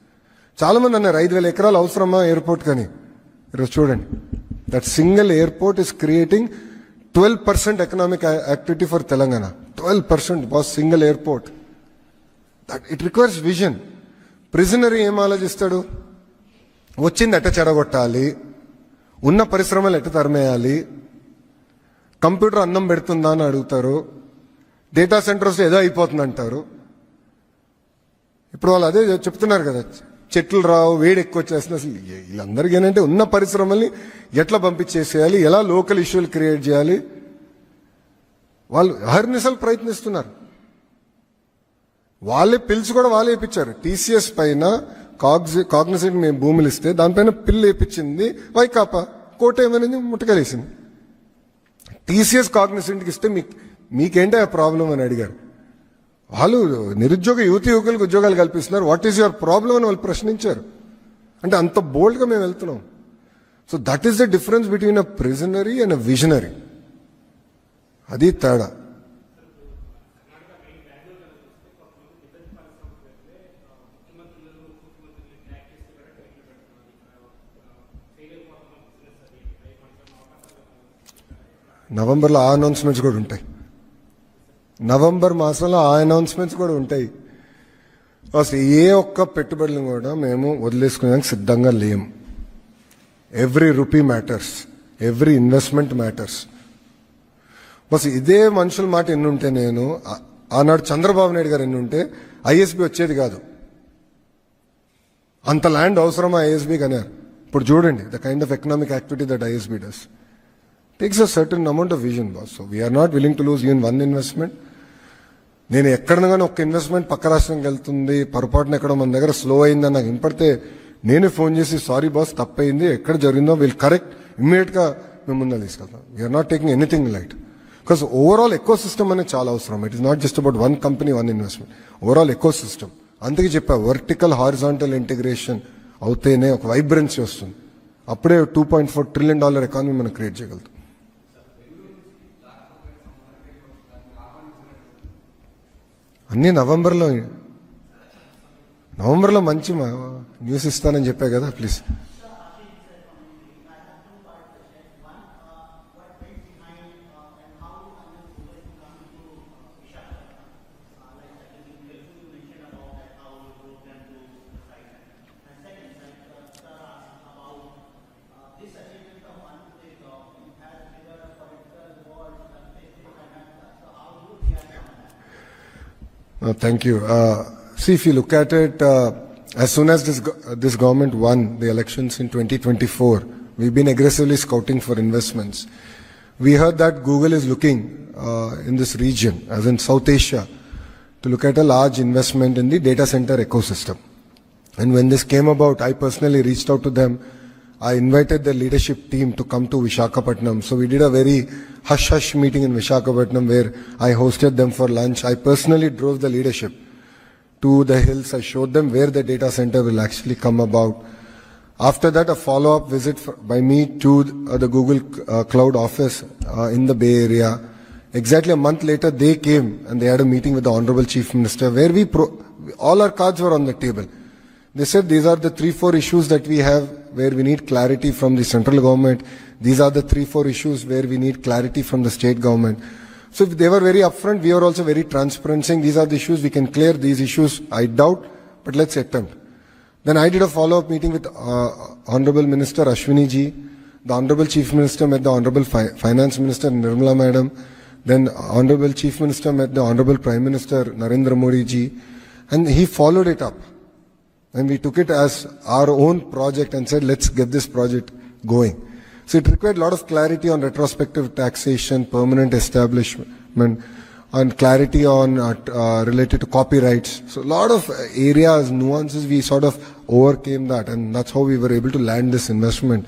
చాలా మంది అన్నారు 5,000 ఎకరాలు అవసరమా ఎయిర్పోర్ట్ కానీ. ఈరోజు చూడండి, that single airport is creating 12% economic activity for Telangana. 12% was single airport. That it requires vision. Prisoner ఏం ఆలోచిస్తాడు, వచ్చింది ఎట్ట చెడగొట్టాలి, ఉన్న పరిశ్రమలు ఎట్ట తరిమేయాలి, కంప్యూటర్ అన్నం పెడుతుందా అని అడుగుతారు, డేటా సెంటర్స్ ఏదో అయిపోతుంది అంటారు. ఇప్పుడు వాళ్ళు అదే చెప్తున్నారు కదా, చెట్లు రావు, వేడి ఎక్కువ వచ్చేస్తుంది. అసలు వీళ్ళందరికీ ఏంటంటే ఉన్న పరిశ్రమల్ని ఎట్లా పంపించేసేయాలి, ఎలా లోకల్ ఇష్యూలు క్రియేట్ చేయాలి, వాళ్ళు అహర్నిశలు ప్రయత్నిస్తున్నారు. వాళ్ళే పిల్స్ కూడా వాళ్ళే వేయించారు. టీసీఎస్ పైన కాగ్నిసెంట్ మేము భూములు ఇస్తే దానిపైన పిల్లు వేయించింది వైకాపా, కోట ఏమనేది ముట్టకలేసింది. టీసీఎస్ కాగ్నిసెంట్కి ఇస్తే మీకేంటే ఆ ప్రాబ్లం అని అడిగారు. వాళ్ళు నిరుద్యోగ యువకులకు ఉద్యోగాలు కల్పిస్తున్నారు, వాట్ ఈస్ యువర్ ప్రాబ్లం అని వాళ్ళు ప్రశ్నించారు. అంటే అంత బోల్డ్గా మేము వెళ్తున్నాం. So that is the difference between a ప్రిజనరీ and a visionary. అది తేడా. నవంబర్లో ఆ అనౌన్స్మెంట్స్ కూడా ఉంటాయి. నవంబర్ మాసంలో ఆ అనౌన్స్మెంట్స్ కూడా ఉంటాయి. అసలు ఏ ఒక్క పెట్టుబడులను కూడా మేము వదిలేసుకునేందుకు సిద్ధంగా లేం. Every rupee matters, every investment matters. Bus ఇదే మనుషుల మాట ఎన్నుంటే, నేను ఆనాడు చంద్రబాబు నాయుడు గారు ఎన్నుంటే ఐఎస్బి వచ్చేది కాదు. అంత ల్యాండ్ అవసరమా ఐఎస్బికి అన్నారు. ఇప్పుడు చూడండి the kind of economic activity that ISB does. Takes a certain amount of vision boss. So we're not willing to lose even 1 investment. నేను ఎక్కడన్నా కానీ ఒక్క ఇన్వెస్ట్మెంట్ పక్క రాష్ట్రంకి వెళ్తుంది, పొరపాటున ఎక్కడో మన దగ్గర స్లో అయిందని నాకు వినపడితే నేనే ఫోన్ చేసి సారీ బాస్ తప్పయింది, ఎక్కడ జరిగిందో వీల్ కరెక్ట్, ఇమ్మీడియట్గా మేము ముందు తీసుకెళ్తాం. We're not taking anything light. Because overall ecosystem అనేది చాలా అవసరం. It is not just about 1 company 1 investment, overall ecosystem. అందుకే చెప్పా, వర్టికల్ హారిజాంటల్ ఇంటిగ్రేషన్ అవుతేనే ఒక వైబ్రెన్సీ వస్తుంది. అప్పుడే $2.4 trillion ఎకానమీ మనం క్రియేట్ చేయగలుగుతాం. అన్నీ నవంబర్లో మంచి న్యూస్ ఇస్తానని చెప్పా కదా, please. Thank you. See, if you look at it, as soon as this government won the elections in 2024, we've been aggressively scouting for investments. we heard that Google is looking in this region, as in South Asia, to look at a large investment in the data center ecosystem. And when this came about, I personally reached out to them. I invited the leadership team to come to Visakhapatnam. So we did a very hush-hush meeting in Visakhapatnam where I hosted them for lunch. I personally drove the leadership to the hills. I showed them where the data center will actually come about. After that, a follow-up visit by me to the Google Cloud office in the Bay Area. Exactly a month later, they came and they had a meeting with the Honorable Chief Minister where all our cards were on the table. They said these are the 3-4 issues that we have where we need clarity from the central government. These are the 3-4 issues where we need clarity from the state government. So they were very upfront. We were also very transparent, saying these are the issues, we can clear these issues. I doubt, but let's attempt. Then I did a follow-up meeting with Honorable Minister Ashwini ji. The Honorable Chief Minister met the Honorable Finance Minister Nirmala Madam. Then Honorable Chief Minister met the Honorable Prime Minister Narendra Modi ji. And he followed it up. And we took it as our own project and said, let's get this project going. So it required a lot of clarity on retrospective taxation, permanent establishment, and clarity on related to copyrights. So a lot of areas, nuances, we sort of overcame that, and that's how we were able to land this investment.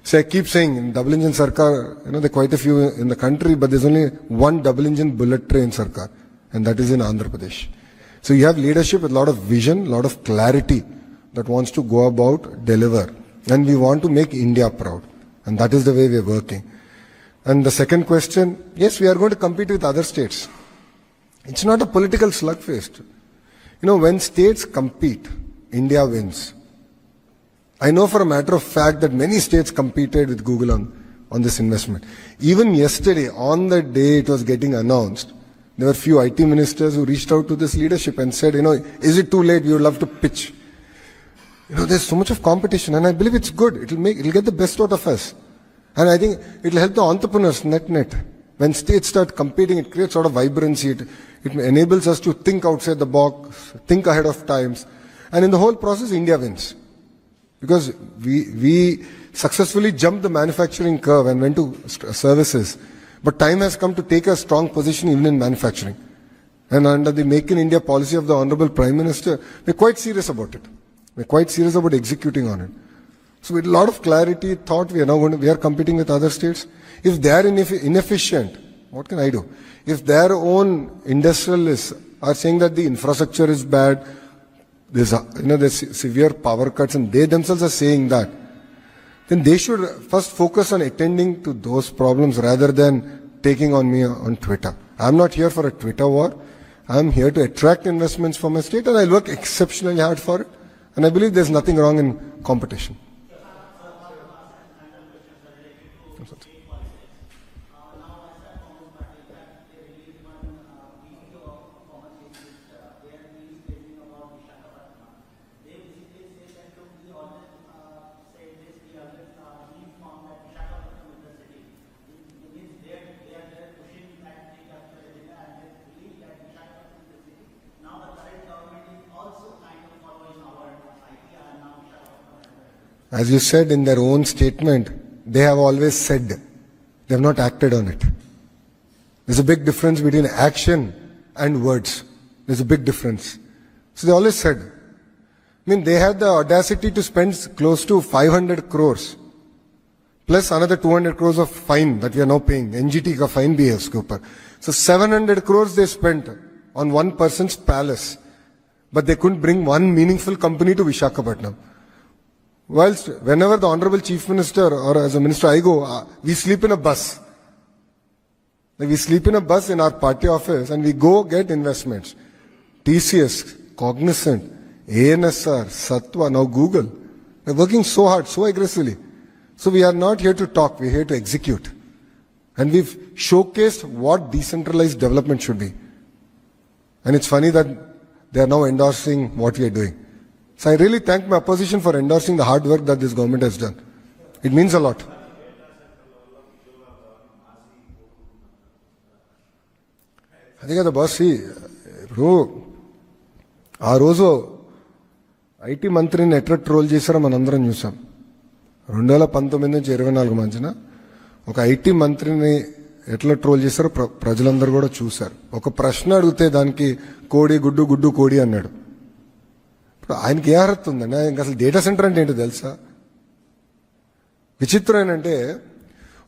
So I keep saying, in double engine Sarkar, there are quite a few in the country, but there's only one double engine bullet train Sarkar, and that is in Andhra Pradesh. So you have leadership with a lot of vision, a lot of clarity that wants to go about, deliver. And we want to make India proud. And that is the way we are working. And the second question, yes, we are going to compete with other states. It's not a political slugfest. When states compete, India wins. I know for a matter of fact that many states competed with Google on this investment. Even yesterday, on the day it was getting announced, there were few IT ministers who reached out to this leadership and said, is it too late? We would love to pitch. There's so much of competition, and I believe it's good. It'll get the best out of us. And I think it'll help the entrepreneurs net. When states start competing, it creates sort of vibrancy. It enables us to think outside the box, think ahead of times. And in the whole process, India wins. Because we successfully jumped the manufacturing curve and went to services. But time has come to take a strong position even in manufacturing. And under the Make in India policy of the Honorable Prime Minister, we're quite serious about it. We're quite serious about executing on it. So with a lot of clarity, thought we are competing with other states. If they are inefficient, what can I do? If their own industrialists are saying that the infrastructure is bad, there's severe power cuts, and they themselves are saying that, then they should first focus on attending to those problems rather than taking on me on Twitter. I'm not here for a Twitter war. I'm here to attract investments from my state, and I'll work exceptionally hard for it. And I believe there's nothing wrong in competition. As you said in their own statement, they have always said, they have not acted on it. There's a big difference between action and words. There's a big difference. So they always said, they had the audacity to spend close to 500 crores, plus another 200 crores of fine that we are now paying. NGT ka fine bhi hai uske upar. So 700 crores they spent on one person's palace, but they couldn't bring one meaningful company to Visakhapatnam. Whilst whenever the Honorable Chief Minister or as a minister I go, we sleep in a bus. We sleep in a bus in our party office and we go get investments. TCS, Cognizant, ANSR, Satwa, now Google. They're working so hard, so aggressively. So we are not here to talk, we're here to execute. And we've showcased what decentralized development should be. And it's funny that they are now endorsing what we are doing. So I really thank my opposition for endorsing the hard work that this government has done. It means a lot. I think the boss, ఆ రోజు IT మంత్రిని ఎట్లా troll చేశారో మనందరం చూసాం. 2019 నుంచి 24 మధ్యన ఒక ఐటీ మంత్రిని ఎట్లా ట్రోల్ చేశారో ప్రజలందరూ కూడా చూశారు. ఒక ప్రశ్న అడిగితే దానికి కోడి గుడ్డు గుడ్డు కోడి అన్నాడు. ఇప్పుడు ఆయనకి ఏ అర్హత ఉందండి? ఆయనకి అసలు డేటా సెంటర్ అంటే ఏంటో తెలుసా? విచిత్రం ఏంటంటే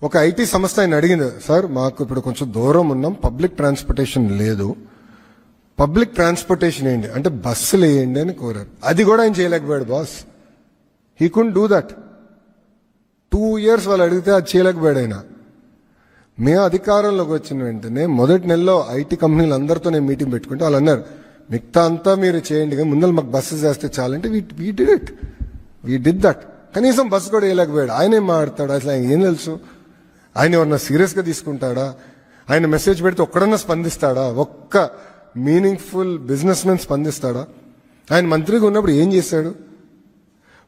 ఒక ఐటీ సంస్థ ఆయన అడిగింది, సార్ మాకు ఇప్పుడు కొంచెం దూరం ఉన్నాం, పబ్లిక్ ట్రాన్స్పోర్టేషన్ లేదు, పబ్లిక్ ట్రాన్స్పోర్టేషన్ ఏంటి అంటే బస్సులు వేయండి అని కోరారు. అది కూడా ఆయన చేయలేకపోయాడు boss. He could do that. 2 years వాళ్ళు అడిగితే అది చేయలేకపోయాడు ఆయన. మేము అధికారంలోకి వచ్చిన వెంటనే మొదటి నెలలో ఐటీ కంపెనీలు అందరితో నేను మీటింగ్ పెట్టుకుంటే వాళ్ళు అన్నారు, మిగతా అంతా మీరు చేయండి కానీ ముందర మాకు బస్సు చేస్తే చాలంటే we did it. We did that. కనీసం బస్సు కూడా వేయలేకపోయాడు. ఆయన ఏం మాట్లాడతాడు? అసలు ఆయన ఏం తెలుసు? ఆయన ఎవరన్నా సీరియస్గా తీసుకుంటాడా? ఆయన మెసేజ్ పెడితే ఒక్కడన్నా స్పందిస్తాడా? ఒక్క మీనింగ్ఫుల్ బిజినెస్ మెన్ స్పందిస్తాడా? ఆయన మంత్రిగా ఉన్నప్పుడు ఏం చేశాడు?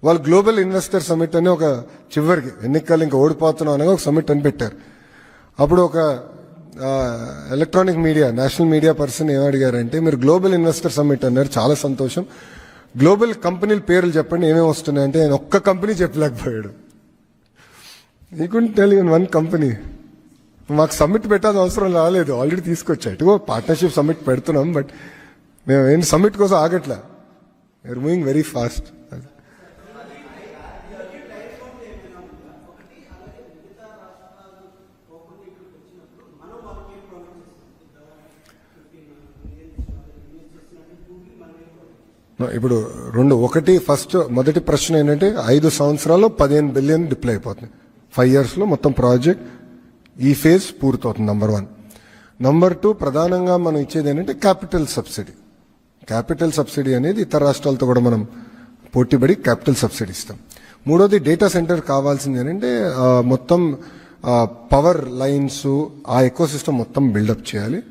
వాళ్ళు గ్లోబల్ ఇన్వెస్టర్ సమిట్ అని ఒక చివరికి ఎన్నికలు ఇంకా ఓడిపోతున్నాం అనగా ఒక సమిట్ అని పెట్టారు. అప్పుడు ఒక electronic media national media person ఏమడిగారంటే, మీరు గ్లోబల్ ఇన్వెస్టర్ సమిట్ అన్నారు, చాలా సంతోషం, గ్లోబల్ కంపెనీల పేర్లు చెప్పండి ఏమేమి వస్తున్నాయంటే ఆయన ఒక్క కంపెనీ చెప్పలేకపోయాడు. ఈ could tell you one company. మాకు సమ్మిట్ పెట్టాల్సిన అవసరం రాలేదు, ఆల్రెడీ తీసుకొచ్చా. ఇటుగో పార్ట్నర్షిప్ సమ్మిట్ పెడుతున్నాం, బట్ మేము ఏం సమ్మిట్ కోసం ఆగట్లా. We're moving very fast. ఇప్పుడు ఒకటి మొదటి ప్రశ్న ఏంటంటే 5 సంవత్సరాల్లో 15 బిలియన్ డిప్లై అయిపోతుంది. 5 years మొత్తం ప్రాజెక్ట్ ఈ ఫేజ్ పూర్తవుతుంది. నంబర్ 1. నంబర్ 2, ప్రధానంగా మనం ఇచ్చేది ఏంటంటే క్యాపిటల్ సబ్సిడీ. క్యాపిటల్ సబ్సిడీ అనేది ఇతర రాష్ట్రాలతో కూడా మనం పోటీపడి క్యాపిటల్ సబ్సిడీ ఇస్తాం. మూడోది, డేటా సెంటర్ కావాల్సింది ఏంటంటే మొత్తం పవర్ లైన్స్ ఆ ఎకో సిస్టమ్ మొత్తం బిల్డప్ చేయాలి.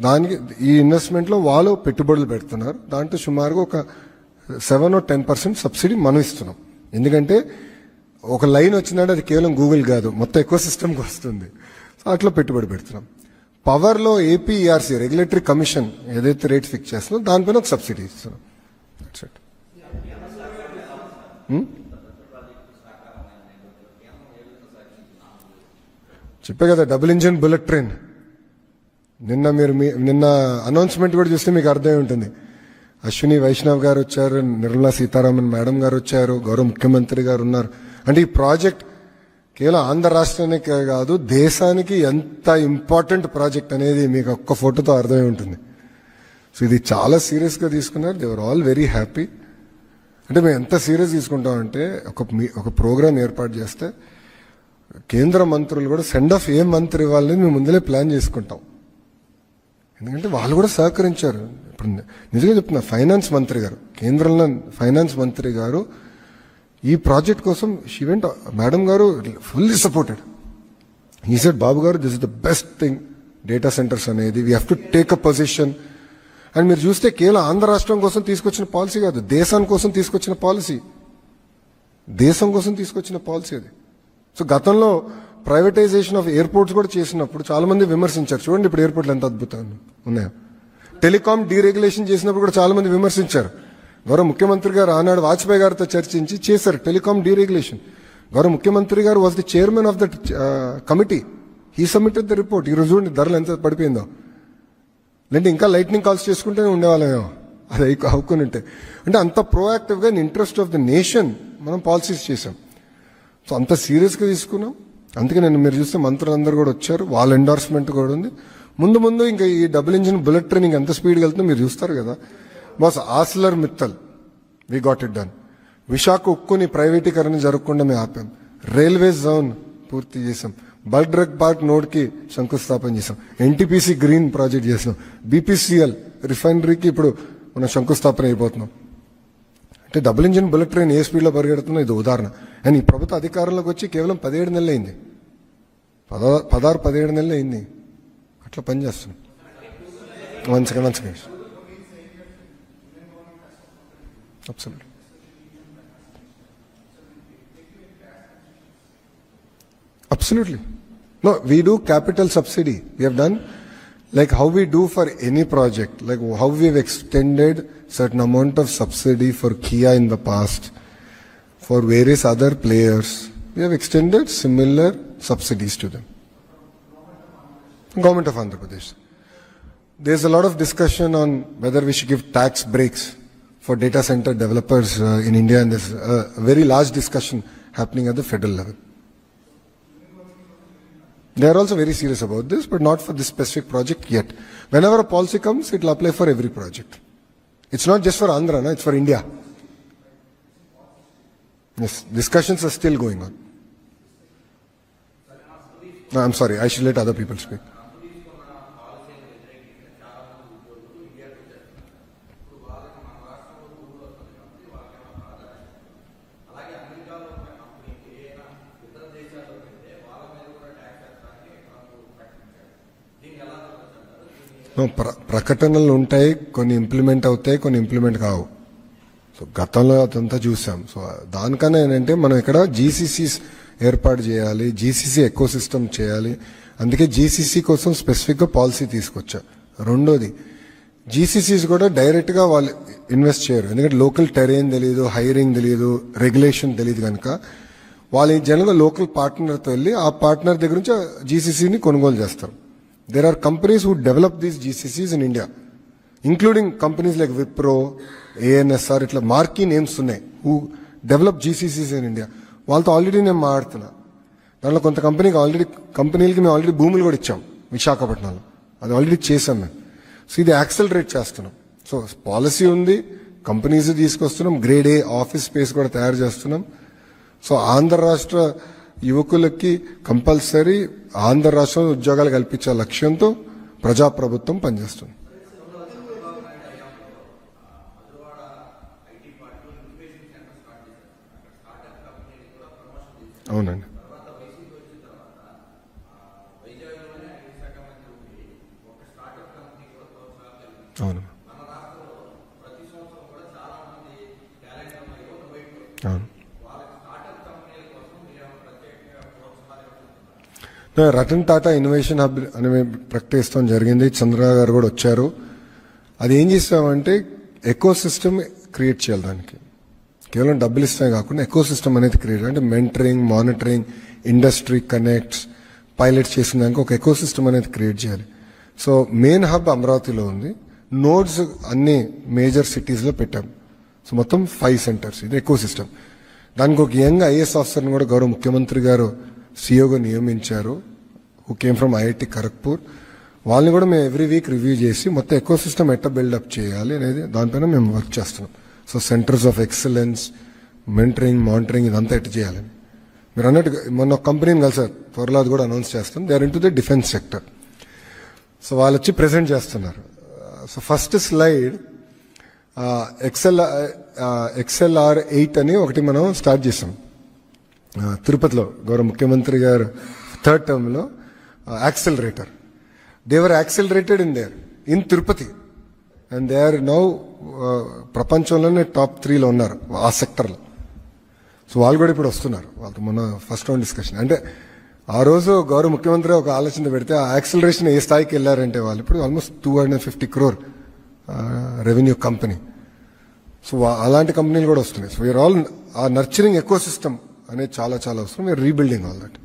దానికి ఈ ఇన్వెస్ట్మెంట్లో వాళ్ళు పెట్టుబడులు పెడుతున్నారు. దాంట్లో సుమారుగా ఒక 7 or 10% సబ్సిడీ మనం ఇస్తున్నాం. ఎందుకంటే ఒక లైన్ వచ్చిందంటే అది కేవలం గూగుల్ కాదు, మొత్తం ఎకో సిస్టమ్కి వస్తుంది. సో అట్లా పెట్టుబడి పెడుతున్నాం. పవర్లో ఏపీఈఆర్సీ రెగ్యులేటరీ కమిషన్ ఏదైతే రేట్ ఫిక్స్ చేస్తుందో దానిపైన ఒక సబ్సిడీ ఇస్తున్నాం. చెప్పే కదా డబుల్ ఇంజిన్ బుల్లెట్ ట్రైన్. నిన్న అనౌన్స్మెంట్ కూడా చూస్తే మీకు అర్థమై ఉంటుంది. అశ్విని వైష్ణవ్ గారు వచ్చారు, నిర్మలా సీతారామన్ మేడం గారు వచ్చారు, గౌరవ ముఖ్యమంత్రి గారు ఉన్నారు. అంటే ఈ ప్రాజెక్ట్ కేవలం ఆంధ్ర రాష్ట్రానికే కాదు, దేశానికి ఎంత ఇంపార్టెంట్ ప్రాజెక్ట్ అనేది మీకు ఒక్క ఫోటోతో అర్థమై ఉంటుంది. సో ఇది చాలా సీరియస్గా తీసుకున్నారు. They were all very happy. అంటే మేము ఎంత సీరియస్ తీసుకుంటామంటే ఒక ప్రోగ్రామ్ ఏర్పాటు చేస్తే కేంద్ర మంత్రులు కూడా సెండ్ ఆఫ్ ఏ మంత్రి ఇవ్వాలని మేము ముందలే ప్లాన్ చేసుకుంటాం. ఎందుకంటే వాళ్ళు కూడా సహకరించారు. ఇప్పుడు నిజంగా చెప్తున్నా, ఫైనాన్స్ మంత్రి గారు, కేంద్రంలో ఫైనాన్స్ మంత్రి గారు ఈ ప్రాజెక్ట్ కోసం షివెంట్ మేడం గారు fully supported. He said, Babu garu, this is the best thing data centres అనేది, we have to take a position. And మీరు చూస్తే కేవలం ఆంధ్ర రాష్ట్రం కోసం తీసుకొచ్చిన పాలసీ కాదు, దేశం కోసం తీసుకొచ్చిన పాలసీ, దేశం కోసం తీసుకొచ్చిన పాలసీ అది. సో గతంలో ప్రైవేటైజేషన్ ఆఫ్ ఎయిర్పోర్ట్స్ కూడా చేసినప్పుడు చాలా మంది విమర్శించారు. చూడండి ఇప్పుడు ఎయిర్పోర్ట్లు ఎంత అద్భుతంగా ఉన్నాయో. టెలికాం డీరెగ్యులేషన్ చేసినప్పుడు కూడా చాలా మంది విమర్శించారు. గౌరవ ముఖ్యమంత్రి గారు ఆనాడు వాజ్పేయి గారితో చర్చించి చేశారు టెలికాం డీరెగ్యులేషన్. గౌరవ ముఖ్యమంత్రి గారు was the chairman of that committee. He submitted the report. ఈరోజు చూడండి ధరలు ఎంత పడిపోయిందో. లేదంటే ఇంకా లైట్నింగ్ కాల్స్ చేసుకుంటూనే ఉండేవాళ్ళమేమో అది హక్కుని ఉంటే. అంటే అంత ప్రోయాక్టివ్గా in interest of the nation మనం పాలసీస్ చేసాం. సో అంత సీరియస్గా తీసుకున్నాం. అందుకే మీరు చూస్తే మంత్రులందరూ కూడా వచ్చారు, వాళ్ళ ఎండార్స్మెంట్ కూడా ఉంది. ముందు ఇంకా ఈ డబుల్ ఇంజిన్ బుల్లెట్ ట్రైన్ ఎంత స్పీడ్గా వెళ్తుందో మీరు చూస్తారు కదా. Boss, ArcelorMittal we got it done. Visakha ఉక్కుని ప్రైవేటీకరణ జరగకుండా మేము ఆపాం. రైల్వే జోన్ పూర్తి చేసాం. బల్క్ డ్రగ్ పార్క్ నోడ్కి శంకుస్థాపన చేసాం. ఎన్టీపీసీ గ్రీన్ ప్రాజెక్ట్ చేసినాం. బీపీసీఎల్ రిఫైనరీకి ఇప్పుడు మనం శంకుస్థాపన అయిపోతున్నాం. అంటే డబుల్ ఇంజిన్ బుల్లెట్ ట్రైన్ ఏ స్పీడ్లో పరిగెడుతుందో ఇది ఉదాహరణ. అండ్ ఈ ప్రభుత్వ అధికారంలోకి వచ్చి కేవలం 17 నెలలు అయింది. 17 నెలలు అయింది. అట్లా పనిచేస్తున్నాం. One second. Absolutely. Absolutely. No, we do capital subsidy. We have done like how we do for any project, like how we've extended certain amount of subsidy for Kia in the past, for various other players, we have extended similar subsidies to them. Government of Andhra Pradesh. There's a lot of discussion on whether we should give tax breaks for data center developers in India, and there's a very large discussion happening at the federal level. They are also very serious about this, but not for this specific project yet. Whenever a policy comes, it will apply for every project. It's not just for Andhra, no? It's for India. Yes, discussions are still going on. No, I'm sorry, I should let other people speak. ప్రకటనలు ఉంటాయి, కొన్ని implement అవుతాయి, కొన్ని implement కావు. So గతంలో అదంతా చూసాం. So దానికన్నా ఏంటంటే మనం ఇక్కడ జీసీసీస్ ఏర్పాటు చేయాలి, జీసీసీ ఎకో సిస్టమ్ చేయాలి. అందుకే జీసీసీ కోసం స్పెసిఫిక్గా పాలసీ తీసుకొచ్చా. రెండోది, జీసీసీస్ కూడా డైరెక్ట్గా వాళ్ళు ఇన్వెస్ట్ చేయరు, ఎందుకంటే లోకల్ టెరైన్ తెలియదు, హైరింగ్ తెలియదు, రెగ్యులేషన్ తెలియదు. కనుక వాళ్ళు జనరల్గా లోకల్ పార్ట్నర్తో వెళ్ళి ఆ పార్ట్నర్ దగ్గర నుంచి జీసీసీని కొనుగోలు చేస్తారు. There are companies who develop these GCCs in India, including companies like Wipro, ANSR, ఇట్లా మార్కీ నేమ్స్ ఉన్నాయి who develop GCCs in India. వాళ్ళతో ఆల్రెడీ నేను మాట్లాడుతున్నా. దాంట్లో కొంత కంపెనీలకి మేము ఆల్రెడీ భూములు కూడా ఇచ్చాం విశాఖపట్నంలో. అది ఆల్రెడీ చేసాం మేము. సో ఇది యాక్సలరేట్ చేస్తున్నాం. సో పాలసీ ఉంది, కంపెనీస్ తీసుకొస్తున్నాం, గ్రేడ్ ఏ ఆఫీస్ స్పేస్ కూడా తయారు చేస్తున్నాం. సో ఆంధ్ర రాష్ట్ర యువకులకి కంపల్సరీ ఆంధ్ర రాష్ట్రంలో ఉద్యోగాలు కల్పించే లక్ష్యంతో ప్రజాప్రభుత్వం పనిచేస్తుంది. అవునండి, అవును, అవును. రతన్ టాటా ఇన్నోవేషన్ హబ్ అని ప్రకటిస్తాం జరిగింది. చంద్రబాబు గారు కూడా వచ్చారు. అది ఏం చేస్తామంటే ఎకో సిస్టమ్ క్రియేట్ చేయాలి. దానికి కేవలం డబ్బులు ఇస్తామే కాకుండా ఎకో సిస్టమ్ అనేది క్రియేట్, అంటే mentoring, monitoring, industry connects, pilot చేసిన దానికి ఒక ఎకో సిస్టమ్ అనేది క్రియేట్ చేయాలి. సో మెయిన్ హబ్ అమరావతిలో ఉంది. నోడ్స్ అన్ని మేజర్ సిటీస్లో పెట్టాం. సో మొత్తం 5 సెంటర్స్. ఇది ఎకో సిస్టమ్. దానికి ఒక యంగ్ ఐఏఎస్ ఆఫీసర్ని కూడా గౌరవ ముఖ్యమంత్రి గారు సిఇఓగా నియమించారు, who came from IIT Kharagpur. వాళ్ళని కూడా మేము ఎవ్రీ వీక్ రివ్యూ చేసి మొత్తం ఎకో సిస్టమ్ ఎట్లా బిల్డప్ చేయాలి అనేది దానిపైన మేము వర్క్ చేస్తున్నాం. So centres of excellence, mentoring, monitoring ఇదంతా ఎట్లా చేయాలని మీరు అన్నట్టు మొన్న ఒక కంపెనీని కలిసారు, త్వరలో అది కూడా అనౌన్స్ చేస్తాం. They are into the defence sector. సో వాళ్ళు వచ్చి ప్రెజెంట్ చేస్తున్నారు. సో ఫస్ట్ స్లైడ్ XLR 8 అని ఒకటి మనం స్టార్ట్ చేసాం తిరుపతిలో. గౌరవ ముఖ్యమంత్రి గారు 3rd టర్మ్లో accelerator. They were accelerated in Tirupati, and they are now ప్రపంచంలోనే టాప్ 3లో ఉన్నారు ఆ సెక్టర్లో. సో వాళ్ళు కూడా ఇప్పుడు వస్తున్నారు. వాళ్ళతో మొన్న ఫస్ట్ రౌండ్ డిస్కషన్. అంటే ఆ రోజు గౌరవ ముఖ్యమంత్రి ఒక ఆలోచన పెడితే ఆ యాక్సెలరేషన్ ఏ స్థాయికి వెళ్ళారంటే వాళ్ళు ఇప్పుడు almost 250 crore revenue company. So అలాంటి కంపెనీలు కూడా వస్తున్నాయి. సో వీఆర్ ఆల్ ఆ నర్చరింగ్ ఎకో సిస్టమ్ అనేది చాలా చాలా అవసరం. వీఆర్ రీబిల్డింగ్ ఆల్ దట్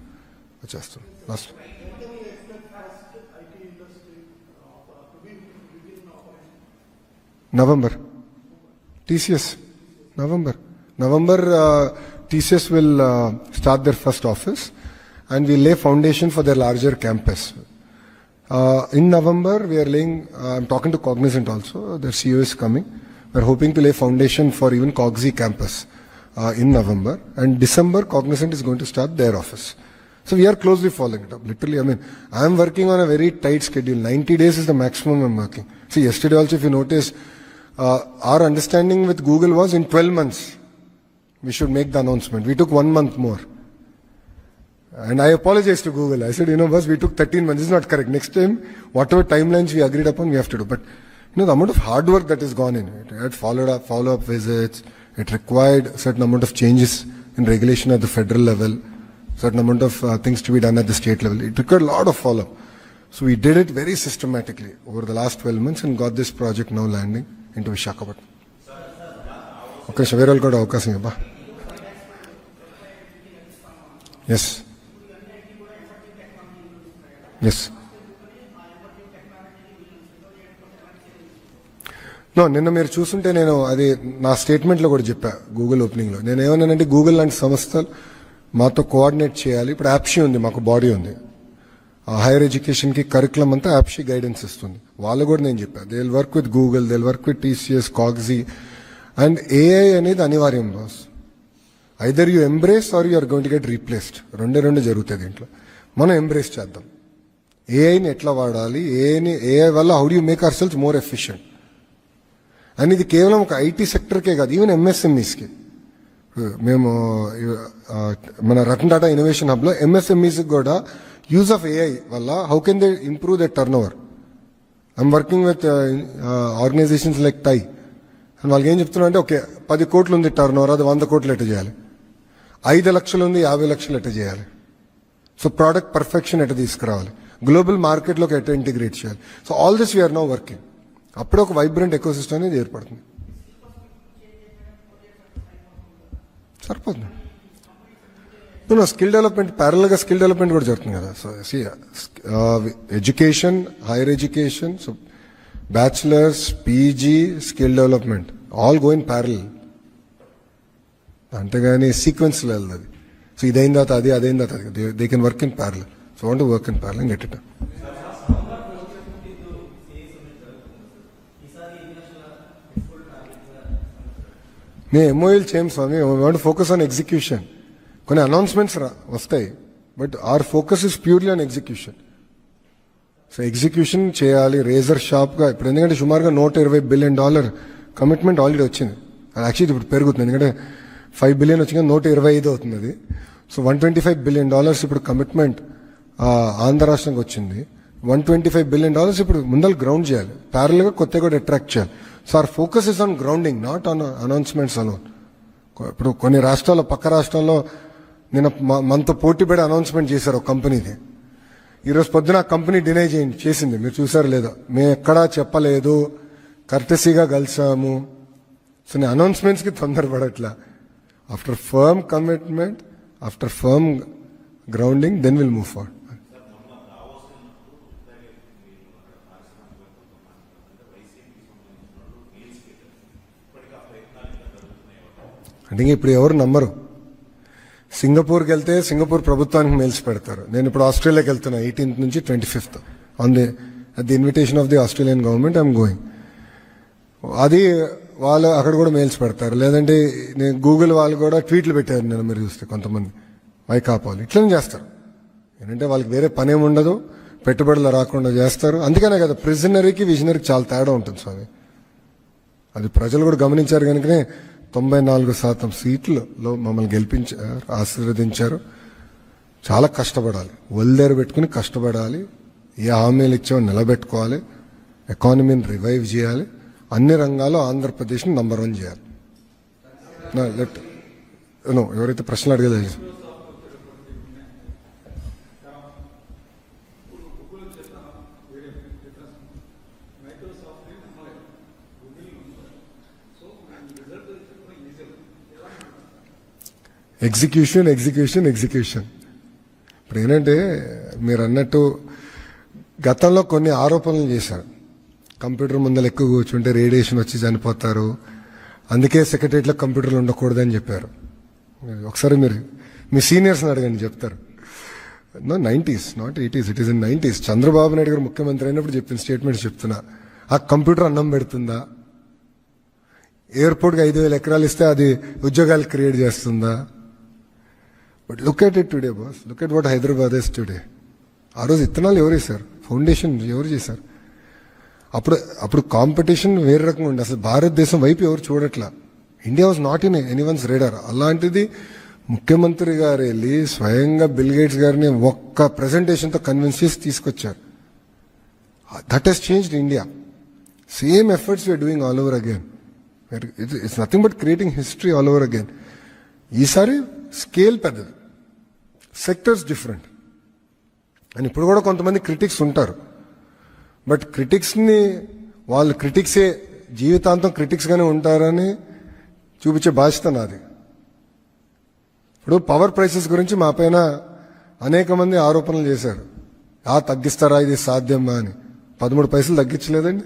చేస్తాం. Last November. TCS. November. TCS will start their first office and we lay foundation for their larger campus. In November, we are laying, I'm talking to Cognizant also, their CEO is coming. We're hoping to lay foundation for even Cogsy campus in November. And December, Cognizant is going to start their office. So we are closely following it up. Literally, I mean, I am working on a very tight schedule. 90 days is the maximum I'm working. See, yesterday also, if you notice, our understanding with Google was in 12 months, we should make the announcement. We took 1 month more. And I apologized to Google. I said, boss, we took 13 months. This is not correct. Next time, whatever timelines we agreed upon, we have to do. But, the amount of hard work that has gone in, it had follow-up visits. It required a certain amount of changes in regulation at the federal level, certain amount of things to be done at the state level. It required a lot of follow-up. So we did it very systematically over the last 12 months and got this project now landing into Visakhapatnam. Okay, so we're all got అవకాశం ఇవ్వ. Yes yes no, నిన్న మీరు చూస్తుంటే నేను అది నా స్టేట్మెంట్లో కూడా చెప్పా గూగుల్ ఓపెనింగ్లో. నేను ఏమన్నానంటే గూగుల్ లాంటి సంస్థలు మాతో కోఆర్డినేట్ చేయాలి. ఇప్పుడు యాప్షీ ఉంది, మాకు బాడీ ఉంది, హైయర్ ఎడ్యుకేషన్కి కరికులం అంతా యాప్షీ గైడెన్స్ ఇస్తుంది. వాళ్ళు కూడా నేను చెప్పా they will work with Google, they will work with TCS, కాగ్జీ. అండ్ ఏఐ అనేది అనివార్యం boss. Either you embrace or you are going to get replaced. రెండు జరుగుతాయి దీంట్లో. మనం ఎంబ్రేస్ చేద్దాం. ఏఐని ఎట్లా వాడాలి, ఏఐ వల్ల how do you make our cells more efficient. And ఇది కేవలం ఒక ఐటీ సెక్టర్కే కాదు, ఈవెన్ ఎంఎస్ఎంఈస్కి. మేము మన రతన్ టాటా ఇన్నోవేషన్ హబ్లో ఎంఎస్ఎంఈస్కి కూడా యూజ్ ఆఫ్ ఏఐ వల్ల how can they improve the turnover. I'm working with organisations like TiE. And వాళ్ళకి ఏం చెప్తున్నా అంటే ఓకే 10 కోట్లు ఉంది టర్న్ ఓవర్, అది 100 కోట్లు ఎట్ట చేయాలి, 5 లక్షలు ఉంది 50 లక్షలు ఎట్ట చేయాలి. సో ప్రోడక్ట్ పర్ఫెక్షన్ ఎట్ట తీసుకురావాలి, గ్లోబల్ మార్కెట్లోకి ఎట్ట ఇంటిగ్రేట్ చేయాలి. So all this we're now working. అప్పుడే ఒక వైబ్రెంట్ ఎకోసిస్టమ్ అనేది ఏర్పడుతుంది. సరిపోతుంది. స్కిల్ డెవలప్మెంట్ ప్యారల్గా స్కిల్ డెవలప్మెంట్ కూడా జరుగుతుంది కదా. So education, higher education, so bachelors, PG, skill development all go in parallel. అంతేగాని సీక్వెన్స్లో వెళ్ళదు. సో ఇదైన తర్వాత అది, అదైన తర్వాత అది. They can work in parallel. So want to work in parallel and get it. మేము ఎంఓఎల్ చేయం స్వామి. Want focus on execution. కొన్ని అనౌన్స్మెంట్స్ వస్తాయి, but our focus is purely on execution. So execution చేయాలి రేజర్ షార్ప్గా. ఇప్పుడు ఎందుకంటే సుమారుగా $120 బిలియన్ కమిట్మెంట్ ఆల్రెడీ వచ్చింది. అది యాక్చువల్లీ ఇప్పుడు పెరుగుతుంది, ఎందుకంటే 5 బిలియన్ వచ్చింది, 125 అవుతుంది అది. సో $125 బిలియన్ ఇప్పుడు కమిట్మెంట్ ఆంధ్ర రాష్ట్రానికి వచ్చింది. $125 బిలియన్ ఇప్పుడు ముందర గ్రౌండ్ చేయాలి, ప్యారల్గా కొత్తగా కూడా అట్రాక్ట్ చేయాలి. So our focus is on grounding, not on announcements alone. ఇప్పుడు కొన్ని రాష్ట్రాల్లో, పక్క రాష్ట్రాల్లో నిన్న మనతో పోటీ పడి అనౌన్స్మెంట్ చేశారు ఒక కంపెనీది. ఈరోజు పొద్దున ఆ కంపెనీ డినై చేసింది. మీరు చూసారు లేదా? మేము ఎక్కడా చెప్పలేదు, కర్టసీగా కలిసాము. సో నేను అనౌన్స్మెంట్స్కి తొందరపడట్లా. After firm commitment, after firm grounding, then will move forward. అంటే ఇప్పుడు ఎవరు నమ్మరు. సింగపూర్కి వెళ్తే సింగపూర్ ప్రభుత్వానికి మెయిల్స్ పెడతారు. నేను ఇప్పుడు ఆస్ట్రేలియాకి వెళ్తున్నా 18th నుంచి 25th on the at the invitation of the Australian government I'm going. అది వాళ్ళు అక్కడ కూడా మెయిల్స్ పెడతారు. లేదంటే నేను గూగుల్ వాళ్ళు కూడా ట్వీట్లు పెట్టారు నేను, మీరు చూస్తే కొంతమంది వైకాపాలు ఇట్లనే చేస్తారు. ఏంటంటే వాళ్ళకి వేరే పనేం ఉండదు, పెట్టుబడులు రాకుండా చేస్తారు. అందుకనే కదా ప్రిజనరీకి విజనరీకి చాలా తేడా ఉంటుంది స్వామి. అది ప్రజలు కూడా గమనించారు కనుకనే 94% సీట్లలో మమ్మల్ని గెలిపించారు, ఆశీర్వదించారు. చాలా కష్టపడాలి, ఒళ్ళేరు పెట్టుకుని కష్టపడాలి. ఏ హామీలు ఇచ్చామో నిలబెట్టుకోవాలి, ఎకానమీని రివైవ్ చేయాలి, అన్ని రంగాల్లో ఆంధ్రప్రదేశ్ని నంబర్ 1 చేయాలి. ఎవరైతే ప్రశ్నలు అడగలేదు ఎగ్జిక్యూషన్. ఇప్పుడు ఏంటంటే మీరు అన్నట్టు గతంలో కొన్ని ఆరోపణలు చేశారు. కంప్యూటర్ ముందర ఎక్కువ కూర్చుంటే రేడియేషన్ వచ్చి చనిపోతారు, అందుకే సెక్రటరియట్లో కంప్యూటర్లు ఉండకూడదని చెప్పారు. ఒకసారి మీరు మీ సీనియర్స్ని అడగండి, చెప్తారు. 90s not 80s, it is in 90s. Chandrababu Naidu గారు ముఖ్యమంత్రి అయినప్పుడు చెప్పిన స్టేట్మెంట్స్ చెప్తున్నా. ఆ కంప్యూటర్ అన్నం పెడుతుందా? ఎయిర్పోర్ట్కి 5,000 ఎకరాలు ఇస్తే అది ఉద్యోగాలు క్రియేట్ చేస్తుందా? But look at it today boss, look at what Hyderabad is today. ఆ రోజు ఇత్తనాలు ఎవరు వేశారు? ఫౌండేషన్ ఎవరు చేశారు? అప్పుడు కాంపిటీషన్ వేరే రకంగా ఉండే. అసలు భారతదేశం వైపు ఎవరు చూడట్లా. India was not in anyone's radar. అలాంటిది ముఖ్యమంత్రి గారు వెళ్ళి స్వయంగా బిల్ గేట్స్ గారిని ఒక్క ప్రెజెంటేషన్తో కన్విన్స్ చేసి తీసుకొచ్చారు. That has changed India. Same efforts we're doing all over again. It's nothing but creating history all over again. ఈసారి స్కేల్ పెద్దది, సెక్టర్స్ డిఫరెంట్. అండ్ ఇప్పుడు కూడా కొంతమంది క్రిటిక్స్ ఉంటారు, బట్ క్రిటిక్స్ని వాళ్ళు క్రిటిక్సే జీవితాంతం క్రిటిక్స్గానే ఉంటారని చూపించే బాధ్యత నాది. ఇప్పుడు పవర్ ప్రైసెస్ గురించి మా పైన అనేక మంది ఆరోపణలు చేశారు. తగ్గిస్తారా, ఇది సాధ్యమా అని. 13 పైసలు తగ్గించలేదండి.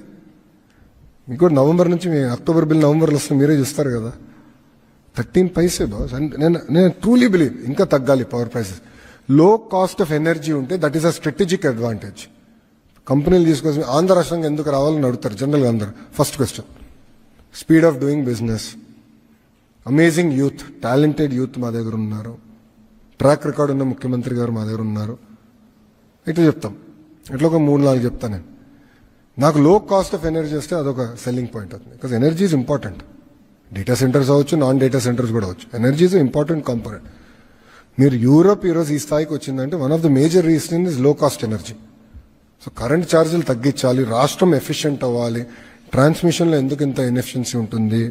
మీకు నవంబర్ నుంచి అక్టోబర్ బిల్ నవంబర్లో వస్తుంది, మీరే చూస్తారు కదా. 13 పైసే బాస్. నేను ట్రూలీ బిలీవ్ ఇంకా తగ్గాలి పవర్ ప్రైసెస్. లో కాస్ట్ ఆఫ్ ఎనర్జీ ఉంటే that is a strategic advantage. కంపెనీలు తీసుకొచ్చి ఆంధ్ర రాష్ట్రంగా ఎందుకు రావాలని అడుగుతారు జనరల్గా అందరు. First question, speed of doing business, amazing youth, talented youth మా దగ్గర ఉన్నారు, ట్రాక్ రికార్డ్ ఉన్న ముఖ్యమంత్రి గారు మా దగ్గర ఉన్నారు. ఇట్లా చెప్తాం, ఇట్లా ఒక 3-4 చెప్తాను నేను. నాకు లో కాస్ట్ ఆఫ్ ఎనర్జీ వస్తే అదొక సెల్లింగ్ పాయింట్ అవుతుంది. Because energy is important. Data centres అవ్వచ్చు, నాన్ డేటా సెంటర్స్ కూడా అవ్వచ్చు. Energy is important component. మీరు యూరోప్ ఈరోజు ఈ స్థాయికి వచ్చిందంటే one of the major reason is low cost energy. So current ఛార్జీలు తగ్గించాలి, రాష్ట్రం ఎఫిషియెంట్ అవ్వాలి. ట్రాన్స్మిషన్లో ఎందుకు ఇంత ఇన్ఎఫిషియన్సీ ఉంటుంది,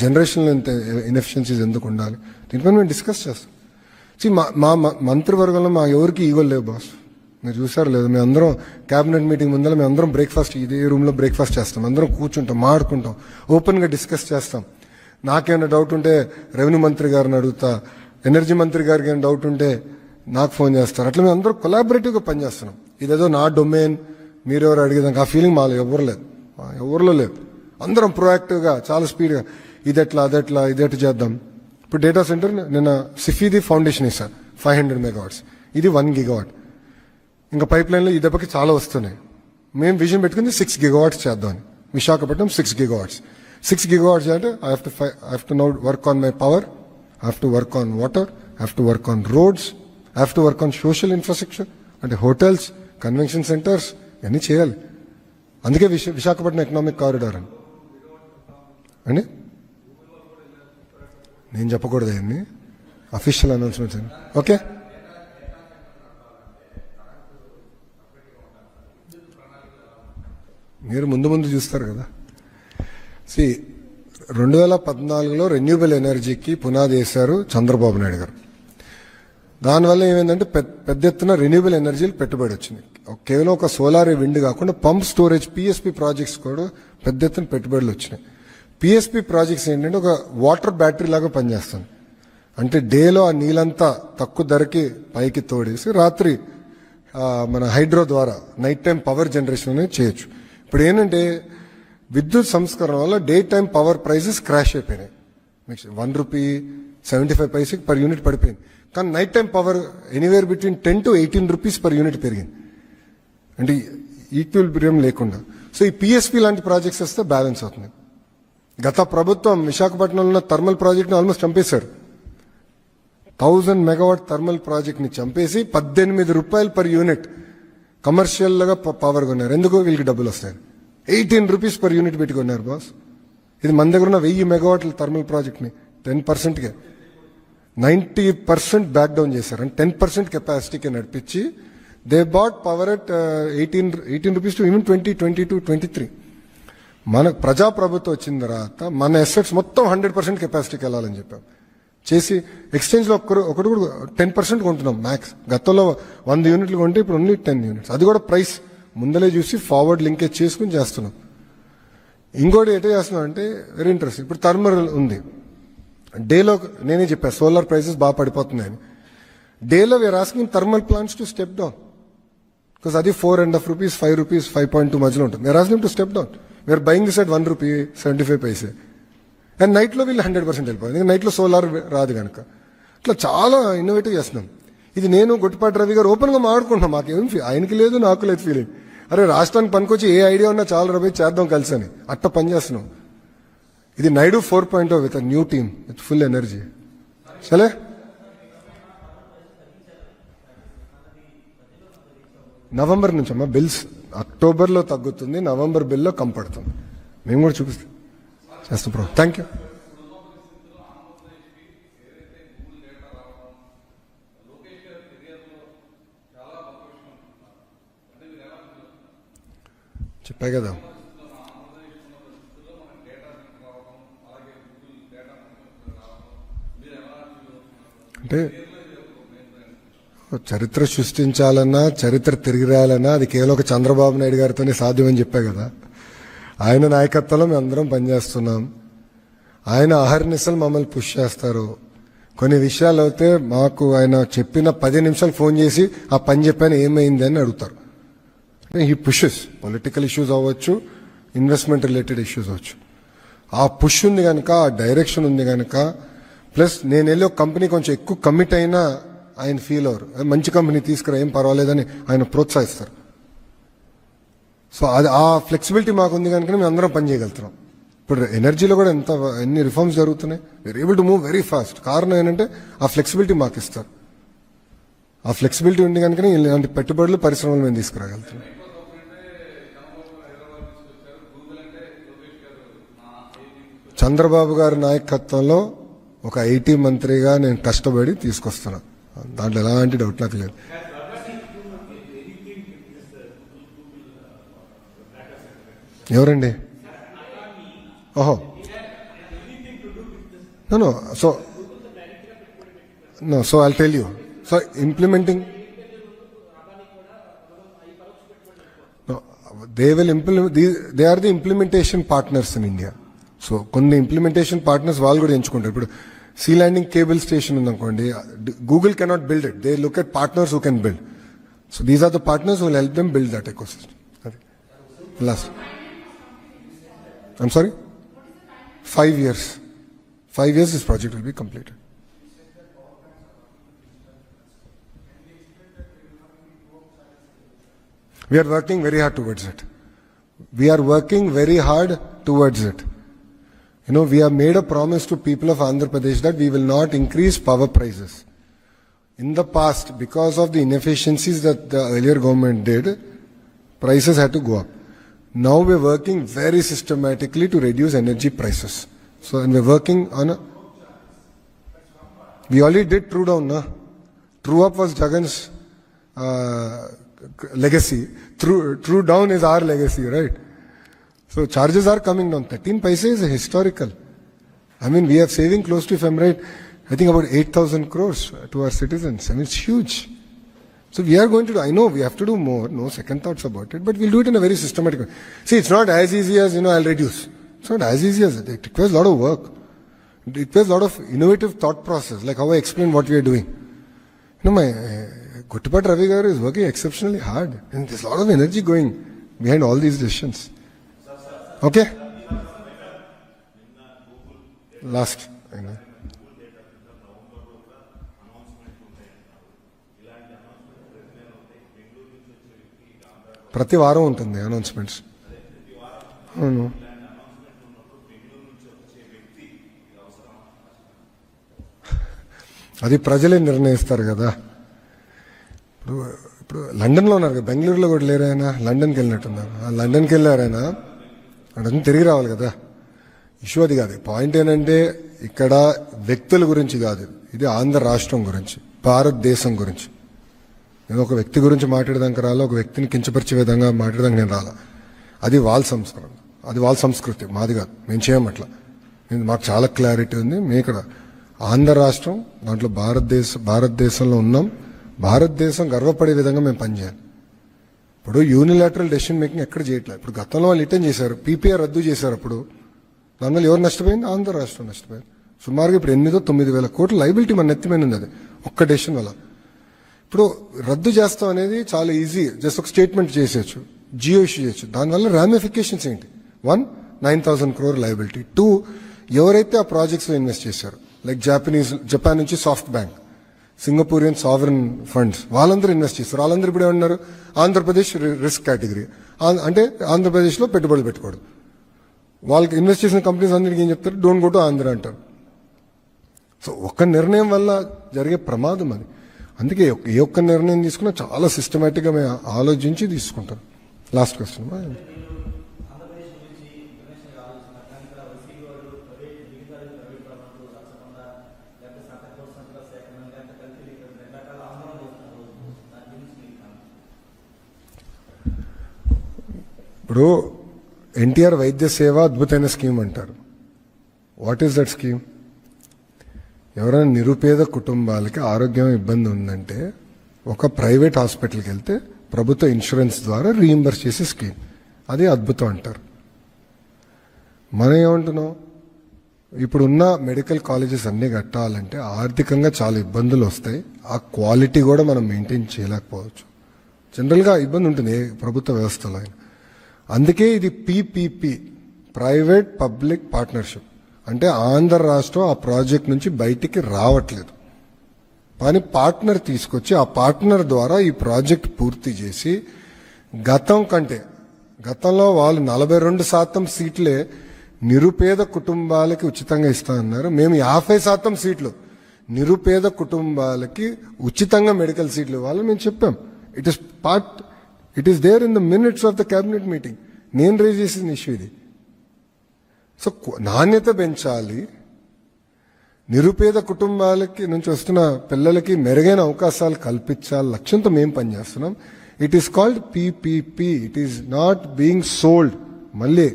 జనరేషన్లో ఇంత ఇన్ఎఫిషియన్సీస్ ఎందుకు ఉండాలి, దీనిపైన మేము డిస్కస్ చేస్తాం. మా మంత్రివర్గంలో మా ఎవరికి ఈగోలు లేవు బాస్. మీరు చూసారు లేదు, మేము అందరం క్యాబినెట్ మీటింగ్ ముందర మేము అందరం బ్రేక్ఫాస్ట్ ఇదే రూమ్లో బ్రేక్ఫాస్ట్ చేస్తాం, అందరం కూర్చుంటాం, మాట్లాడుకుంటాం, ఓపెన్గా డిస్కస్ చేస్తాం. నాకేమైనా డౌట్ ఉంటే రెవెన్యూ మంత్రి గారిని అడుగుతా, ఎనర్జీ మంత్రి గారికి ఏమైనా డౌట్ ఉంటే నాకు ఫోన్ చేస్తారు. అట్లా మేము అందరం కొలాబరేటివ్గా పనిచేస్తున్నాం. ఇదేదో నా డొమైన్ మీరెవరు అడిగేదానికి ఆ ఫీలింగ్ మాలో ఎవరిలో లేదు. అందరం ప్రొయాక్టివ్గా చాలా స్పీడ్గా ఇదెట్లా అదెట్లా ఇదెట్లా చేద్దాం. ఇప్పుడు డేటా సెంటర్ నిన్న సిఫీది ఫౌండేషన్ ఇస్తారు 500 మెగావాట్స్, ఇది 1 గిగావాట్. ఇంకా పైప్ లైన్లో ఈ దెబ్బకి చాలా వస్తున్నాయి. మేము విజన్ పెట్టుకుంది 6 గిగావాట్స్ చేద్దామని. విశాఖపట్నం 6 గిగావాట్స్. 6 గిగావాట్స్ అంటే I have to now work on my power, I have to work on water, I have to work on roads, I have to work on social infrastructure అంటే hotels, convention centres, ఇవన్నీ చేయాలి. అందుకే Visakhapatnam economic corridor అని నేను చెప్పకూడదు అవన్నీ official announcements అని. Okay, మీరు ముందు చూస్తారు కదా. 2014లో రెన్యూబుల్ ఎనర్జీకి పునాది వేశారు చంద్రబాబు నాయుడు గారు. దానివల్ల ఏమైందంటే పెద్ద ఎత్తున రెన్యూబుల్ ఎనర్జీలు పెట్టుబడి వచ్చింది. కేవలం ఒక సోలార్ విండ్ కాకుండా పంప్ స్టోరేజ్ పిఎస్పి ప్రాజెక్ట్స్ కూడా పెద్ద ఎత్తున పెట్టుబడులు వచ్చినాయి. పిఎస్పి ప్రాజెక్ట్స్ ఏంటంటే ఒక వాటర్ బ్యాటరీ లాగా పనిచేస్తుంది. అంటే డేలో ఆ నీళ్ళంతా తక్కువ ధరకి పైకి తోడేసి రాత్రి మన హైడ్రో ద్వారా నైట్ టైం పవర్ జనరేషన్ అనేది చేయొచ్చు. ఇప్పుడు ఏంటంటే విద్యుత్ సంస్కరణ వల్ల day time power prices crash అయిపోయినాయి. ₹1.75 పర్ యూనిట్ పడిపోయింది. కానీ night time power anywhere between 10 to 18 rupees per unit పెరిగింది. అంటే ఈక్విలిబ్రియం లేకుండా. సో ఈ పిఎస్పి లాంటి ప్రాజెక్ట్స్ వస్తే బ్యాలెన్స్ అవుతుంది. గత ప్రభుత్వం విశాఖపట్నంలో ఉన్న థర్మల్ ప్రాజెక్ట్ని ఆల్మోస్ట్ చంపేశారు. 1000 మెగావాట్ థర్మల్ ప్రాజెక్ట్ని చంపేసి ₹18 పర్ యూనిట్ కమర్షియల్గా పవర్ కొన్నారు. ఎందుకు? వీళ్ళకి డబ్బులు వస్తాయి. 18 రూపీస్ పర్ యూనిట్ పెట్టుకున్నారు బాస్. ఇది మన దగ్గర ఉన్న 1000 మెగావాట్ల థర్మల్ ప్రాజెక్ట్ని 10%కే 90% బ్యాక్ డౌన్ చేశారు. అంటే 10% కెపాసిటీకి నడిపించి they bought power at 18 rupees to even 20, 22, 23. మన ప్రజాప్రభుత్వం వచ్చిన తర్వాత మన ఎసెట్స్ మొత్తం 100% కెపాసిటీకి వెళ్ళాలని చెప్పాం. చేసి ఎక్స్చేంజ్లో ఒకటి కూడా 10% కొంటున్నాం మ్యాక్స్. గతంలో 100 యూనిట్లు కొంటే ఇప్పుడు ఓన్లీ 10 యూనిట్స్. అది కూడా ప్రైస్ ముందలే చూసి ఫార్వర్డ్ లింకేజ్ చేసుకుని చేస్తున్నాం. ఇంకోటి ఎట్లా చేస్తున్నాం అంటే వెరీ ఇంట్రెస్టింగ్. ఇప్పుడు థర్మల్ ఉంది. డేలో నేనే చెప్పాను సోలార్ ప్రైసెస్ బాగా పడిపోతున్నాయని. డేలో we're asking thermal plants to step down. Because అది ₹4.5, ₹5, 5.2 మధ్యలో ఉంటుంది. We're asking to step down. We're buying this at ₹1.75. And నైట్లో వీళ్ళు 100% వెళ్ళిపోయింది. నైట్లో సోలార్ రాదు కనుక. ఇట్లా చాలా ఇన్నోవేటివ్ చేస్తున్నాం. ఇది నేను గొట్టిపాటి రవి గారు ఓపెన్గా మాట్లాడుకుంటున్నాం. మాకేం ఆయనకి లేదు, నాకు లేదు ఫీలింగ్. అరే రాష్ట్రానికి పనికొచ్చి ఏ ఐడియా ఉన్నా చాలా రవి చేద్దాం కలిసి అని అట్ట పనిచేస్తున్నాం. ఇది Naidu 4.0 with a new team with full energy. సరే నవంబర్ నుంచి అమ్మా బిల్స్ అక్టోబర్లో తగ్గుతుంది, నవంబర్ బిల్లో కంపడుతుంది. మేము కూడా చూపిస్తాం చేస్తాం బ్రో. Thank you. చెప్పా కదా అంటే చరిత్ర సృష్టించాలన్నా చరిత్ర తిరిగి రాయాలన్నా అది కేవలం ఒక చంద్రబాబు నాయుడు గారితోనే సాధ్యమని చెప్పా కదా. ఆయన నాయకత్వంలో మేము అందరం పనిచేస్తున్నాం. ఆయన అహర్నిశలు మమ్మల్ని పుష్ చేస్తారు. కొన్ని విషయాలు అయితే మాకు ఆయన చెప్పిన 10 నిమిషాలు ఫోన్ చేసి ఆ పని చెప్పాను ఏమైంది అని అడుగుతారు. హీ పుషెస్ పొలిటికల్ ఇష్యూస్ అవ్వచ్చు, ఇన్వెస్ట్మెంట్ రిలేటెడ్ ఇష్యూస్ అవ్వచ్చు. ఆ పుష్ ఉంది కనుక, ఆ డైరెక్షన్ ఉంది కనుక, ప్లస్ నేను వెళ్ళి ఒక కంపెనీ కొంచెం ఎక్కువ కమిట్ అయినా ఆయన ఫీల్ అవ్వరు. మంచి కంపెనీ తీసుకురా ఏం పర్వాలేదని ఆయన ప్రోత్సహిస్తారు. సో అది ఆ ఫ్లెక్సిబిలిటీ మాకు ఉంది కనుక మేము అందరం పని చేయగలుగుతున్నాం. ఇప్పుడు ఎనర్జీలో కూడా ఎన్ని రిఫార్మ్స్ జరుగుతున్నాయి. We're able to move very fast. కారణం ఏంటంటే ఆ ఫ్లెక్సిబిలిటీ మాకు ఇస్తారు. ఆ ఫ్లెక్సిబిలిటీ ఉంది కనుక ఇలాంటి పెట్టుబడులు పరిశ్రమలు మేము తీసుకురాగలుగుతున్నాం. చంద్రబాబు గారి నాయకత్వంలో ఒక ఐటీ మంత్రిగా నేను కష్టపడి తీసుకొస్తున్నా. దాంట్లో ఎలాంటి డౌట్ నాకు లేదు. ఎవరండి? ఓహో no so I'll tell you. So implementing they are the implementation partners in India. So కొన్ని ఇంప్లిమెంటేషన్ పార్ట్నర్స్ వాళ్ళు కూడా ఎంచుకుంటారు. ఇప్పుడు సీ ల్యాండింగ్ కేబుల్ స్టేషన్ ఉందనుకోండి, Google cannot build it, they look at partners who can build. So these are the partners who will help them build that ecosystem. అది last I'm sorry? 5 years. 5 years this project will be completed. We are working very hard towards it. We are working very hard towards it. You know, we have made a promise to people of Andhra Pradesh that we will not increase power prices. In the past, because of the inefficiencies that the earlier government did, prices had to go up. Now we're working very systematically to reduce energy prices. So, and we're working on we already did True Down, na? True Up was Jagan's legacy. True Down is our legacy, right? So charges are coming down. 13 paise is historical. I mean, we are saving close to, if I'm right, I think about 8,000 crores to our citizens. I mean, it's huge. So we are going to do, I know we have to do more, no second thoughts about it, but we'll do it in a very systematic way. See, it's not as easy as, I'll reduce. It's not as easy as it. It requires a lot of work. It requires a lot of innovative thought process, like how I explain what we are doing. My Guttipat Ravi Garu is working exceptionally hard, and there's a lot of energy going behind all these decisions. Okay? Last. ప్రతి వారం ఉంటుంది announcements. అవును, అది ప్రజలే నిర్ణయిస్తారు కదా. ఇప్పుడు లండన్లో ఉన్నారు కదా, బెంగళూరులో కూడా లేరైనా, లండన్కి వెళ్ళినట్టున్నారు. లండన్కి వెళ్ళారైనా అక్కడి తిరిగి రావాలి కదా. ఇష్యూ అది కాదు. పాయింట్ ఏంటంటే ఇక్కడ వ్యక్తుల గురించి కాదు, ఇది ఆంధ్ర రాష్ట్రం గురించి, భారతదేశం గురించి. నేను ఒక వ్యక్తి గురించి మాట్లాడడానికి రాలా, ఒక వ్యక్తిని కించపరిచే విధంగా మాట్లాడడానికి నేను రాలా. అది వాళ్ళ సంస్కారం, అది వాళ్ళ సంస్కృతి, మాది కాదు. మేము చేయమట్లా. మాకు చాలా క్లారిటీ ఉంది. మేము ఇక్కడ ఆంధ్ర రాష్ట్రం, దాంట్లో భారతదేశంలో ఉన్నాం. భారతదేశం గర్వపడే విధంగా మేము పనిచేయాలి. ఇప్పుడు యూనిలాటరల్ డెసిషన్ మేకింగ్ ఎక్కడ చేయట్లేదు. ఇప్పుడు గతంలో వాళ్ళు రిటర్న్ చేశారు, పీపీఆర్ రద్దు చేశారు. అప్పుడు దానివల్ల ఎవరు నష్టపోయింది? ఆంధ్ర రాష్ట్రం నష్టపోయింది. సుమారుగా ఇప్పుడు 8,000-9,000 కోట్ల లైబిలిటీ మన నెత్తిమైన ఉంది. అది ఒక్క డెసిషన్ వల్ల. ఇప్పుడు రద్దు చేస్తాం అనేది చాలా ఈజీ, జస్ట్ ఒక స్టేట్మెంట్ చేసేయచ్చు, జియో ఇష్యూ చేయొచ్చు. దానివల్ల రామిఫికేషన్స్ ఏంటి? 1, 9,000 crore లయబిలిటీ. 2, ఎవరైతే ఆ ప్రాజెక్ట్స్లో ఇన్వెస్ట్ చేశారు, లైక్ జపాన్ నుంచి soft bank, Singaporean sovereign funds, వాళ్ళందరూ ఇన్వెస్ట్ చేస్తారు. వాళ్ళందరూ ఇప్పుడు ఏమన్నారు? ఆంధ్రప్రదేశ్ రిస్క్ కేటగిరీ, అంటే ఆంధ్రప్రదేశ్లో పెట్టుబడులు పెట్టకూడదు. వాళ్ళకి ఇన్వెస్ట్ చేసిన కంపెనీస్ అందరికీ ఏం చెప్తారు? డోంట్ గో టు ఆంధ్ర అంటారు. సో ఒక్క నిర్ణయం వల్ల జరిగే ప్రమాదం అది. అందుకే ఏ ఒక్క నిర్ణయం తీసుకున్నా చాలా సిస్టమేటిక్గా మేము ఆలోచించి తీసుకుంటాం. Last question. ఇప్పుడు ఎన్టీఆర్ వైద్య సేవ అద్భుతమైన స్కీమ్ అంటారు. What is that scheme? ఎవరైనా నిరుపేద కుటుంబాలకి ఆరోగ్యం ఇబ్బంది ఉందంటే ఒక ప్రైవేట్ హాస్పిటల్కి వెళ్తే ప్రభుత్వ ఇన్సూరెన్స్ ద్వారా రీయింబర్స్ చేసే స్కీమ్. అది అద్భుతం అంటారు. మనం ఏమంటున్నాం? ఇప్పుడున్న మెడికల్ కాలేజెస్ అన్ని కట్టాలంటే ఆర్థికంగా చాలా ఇబ్బందులు వస్తాయి. ఆ క్వాలిటీ కూడా మనం మెయింటైన్ చేయలేకపోవచ్చు. జనరల్గా ఇబ్బంది ఉంటుంది ఏ ప్రభుత్వ వ్యవస్థలో అయినా. అందుకే ఇది పీపీపీ, ప్రైవేట్ పబ్లిక్ పార్ట్నర్షిప్. అంటే ఆంధ్ర రాష్ట్రం ఆ ప్రాజెక్ట్ నుంచి బయటికి రావట్లేదు, కానీ పార్ట్నర్ తీసుకొచ్చి ఆ పార్ట్నర్ ద్వారా ఈ ప్రాజెక్ట్ పూర్తి చేసి గతంలో వాళ్ళు 42% సీట్లే నిరుపేద కుటుంబాలకి ఉచితంగా ఇస్తా అన్నారు. మేము 50% సీట్లు నిరుపేద కుటుంబాలకి ఉచితంగా మెడికల్ సీట్లు ఇవ్వాలని మేము చెప్పాం. It is there in the minutes of the cabinet meeting. నేను రేజ్ చేసిన ఇష్యూ ఇది. సో నాణ్యత పెంచాలి, నిరుపేద కుటుంబాలకి నుంచి వస్తున్న పిల్లలకి మెరుగైన అవకాశాలు కల్పించాలి లక్ష్యంతో మేము పనిచేస్తున్నాం. It is called PPP, it is not being sold. మళ్ళీ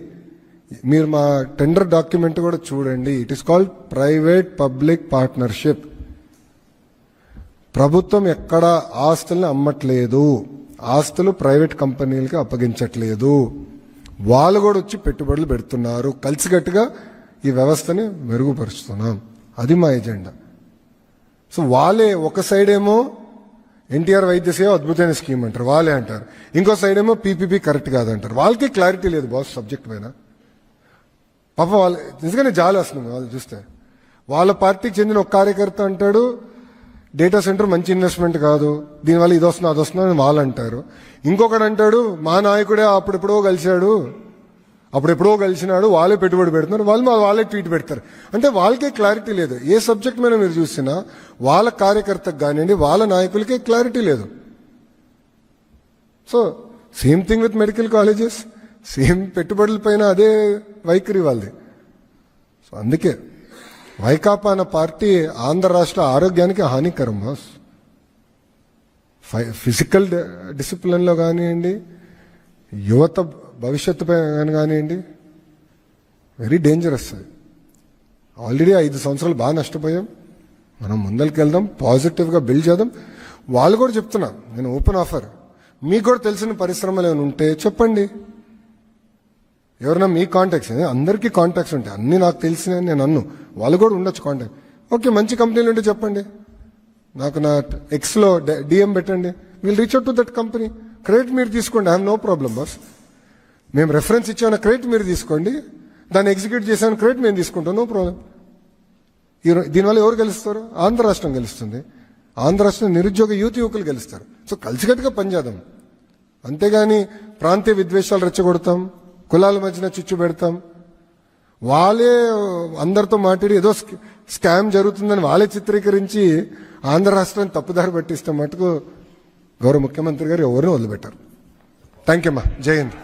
మీరు మా టెండర్ డాక్యుమెంట్ కూడా చూడండి. It is called private public partnership. ప్రభుత్వం ఎక్కడ ఆస్తుల్ని అమ్మట్లేదు, ఆస్తులు ప్రైవేట్ కంపెనీలకి అప్పగించట్లేదు. వాళ్ళు కూడా వచ్చి పెట్టుబడులు పెడుతున్నారు. కలిసికట్టుగా ఈ వ్యవస్థని మెరుగుపరుస్తున్నాం. అది మా ఎజెండా. సో వాళ్ళే ఒక సైడ్ ఏమో ఎన్టీఆర్ వైద్య సేవ అద్భుతమైన స్కీమ్ అంటారు, వాళ్ళే అంటారు. ఇంకో సైడ్ ఏమో పీపీపీ కరెక్ట్ కాదంటారు. వాళ్ళకి క్లారిటీ లేదు బాస్ సబ్జెక్ట్ పైన. పాప వాళ్ళు నిజంగానే జాలి వస్తుంది వాళ్ళు చూస్తే. వాళ్ళ పార్టీకి చెందిన ఒక కార్యకర్త అంటాడు డేటా సెంటర్ మంచి ఇన్వెస్ట్మెంట్ కాదు, దీనివల్ల ఇది వస్తుంది అది వస్తుంది అని వాళ్ళు అంటారు. ఇంకొకడు అంటాడు మా నాయకుడే అప్పుడెప్పుడో కలిసినాడు, వాళ్ళే పెట్టుబడి పెడుతున్నారు, వాళ్ళే ట్వీట్ పెడతారు. అంటే వాళ్ళకే క్లారిటీ లేదు. ఏ సబ్జెక్ట్ మీద మీరు చూసినా వాళ్ళ కార్యకర్తకు కానివ్వండి వాళ్ళ నాయకులకే క్లారిటీ లేదు. So same thing with medical colleges, same పెట్టుబడుల పైన అదే వైఖరి వాళ్ళది. సో అందుకే వైకాపా అన్న పార్టీ ఆంధ్ర రాష్ట్ర ఆరోగ్యానికి హానికరం బాస్. ఫిజికల్ డిసిప్లిన్లో కానివ్వండి, యువత భవిష్యత్తు పైన కానివ్వండి, వెరీ డేంజరస్. అది ఆల్రెడీ 5 సంవత్సరాలు బాగా నష్టపోయాం. మనం ముందరికి వెళ్దాం, పాజిటివ్గా బిల్డ్ చేద్దాం. వాళ్ళు కూడా చెప్తున్నా, నేను ఓపెన్ ఆఫర్, మీకు కూడా తెలిసిన పరిశ్రమలు ఏమైనా ఉంటే చెప్పండి. ఎవరైనా మీ కాంటాక్ట్స్, అందరికీ కాంటాక్ట్స్ ఉంటాయి, అన్నీ నాకు తెలిసిన నేను అన్ను, వాళ్ళు కూడా ఉండొచ్చు కాంటాక్ట్. ఓకే మంచి కంపెనీలు ఉంటే చెప్పండి, నాకు నా ఎక్స్లో డిఎం పెట్టండి, will reach out to that company. Credit మీరు తీసుకోండి, I have no problem boss. మేము రెఫరెన్స్ ఇచ్చామన్న క్రెడిట్ మీరు తీసుకోండి, దాన్ని ఎగ్జిక్యూట్ చేసామని క్రెడిట్ మేము తీసుకుంటాం, నో ప్రాబ్లం. దీనివల్ల ఎవరు గెలుస్తారు? ఆంధ్ర రాష్ట్రం గెలుస్తుంది. ఆంధ్ర రాష్ట్రం నిరుద్యోగ యువకులు గెలుస్తారు. సో కలిసికట్టుగా పనిచేద్దాం. అంతేగాని ప్రాంతీయ విద్వేషాలు రెచ్చగొడతాం, కులాల మధ్యన చిచ్చు పెడతాం, వాళ్ళే అందరితో మాట్లాడి ఏదో స్కామ్ జరుగుతుందని వాళ్ళే చిత్రీకరించి ఆంధ్ర రాష్ట్రాన్ని తప్పుదారి పట్టిస్తే మటుకు గౌరవ ముఖ్యమంత్రి గారు ఎవరిని వదిలిపెట్టారు. థ్యాంక్ యూ అమ్మా. జై హింద్.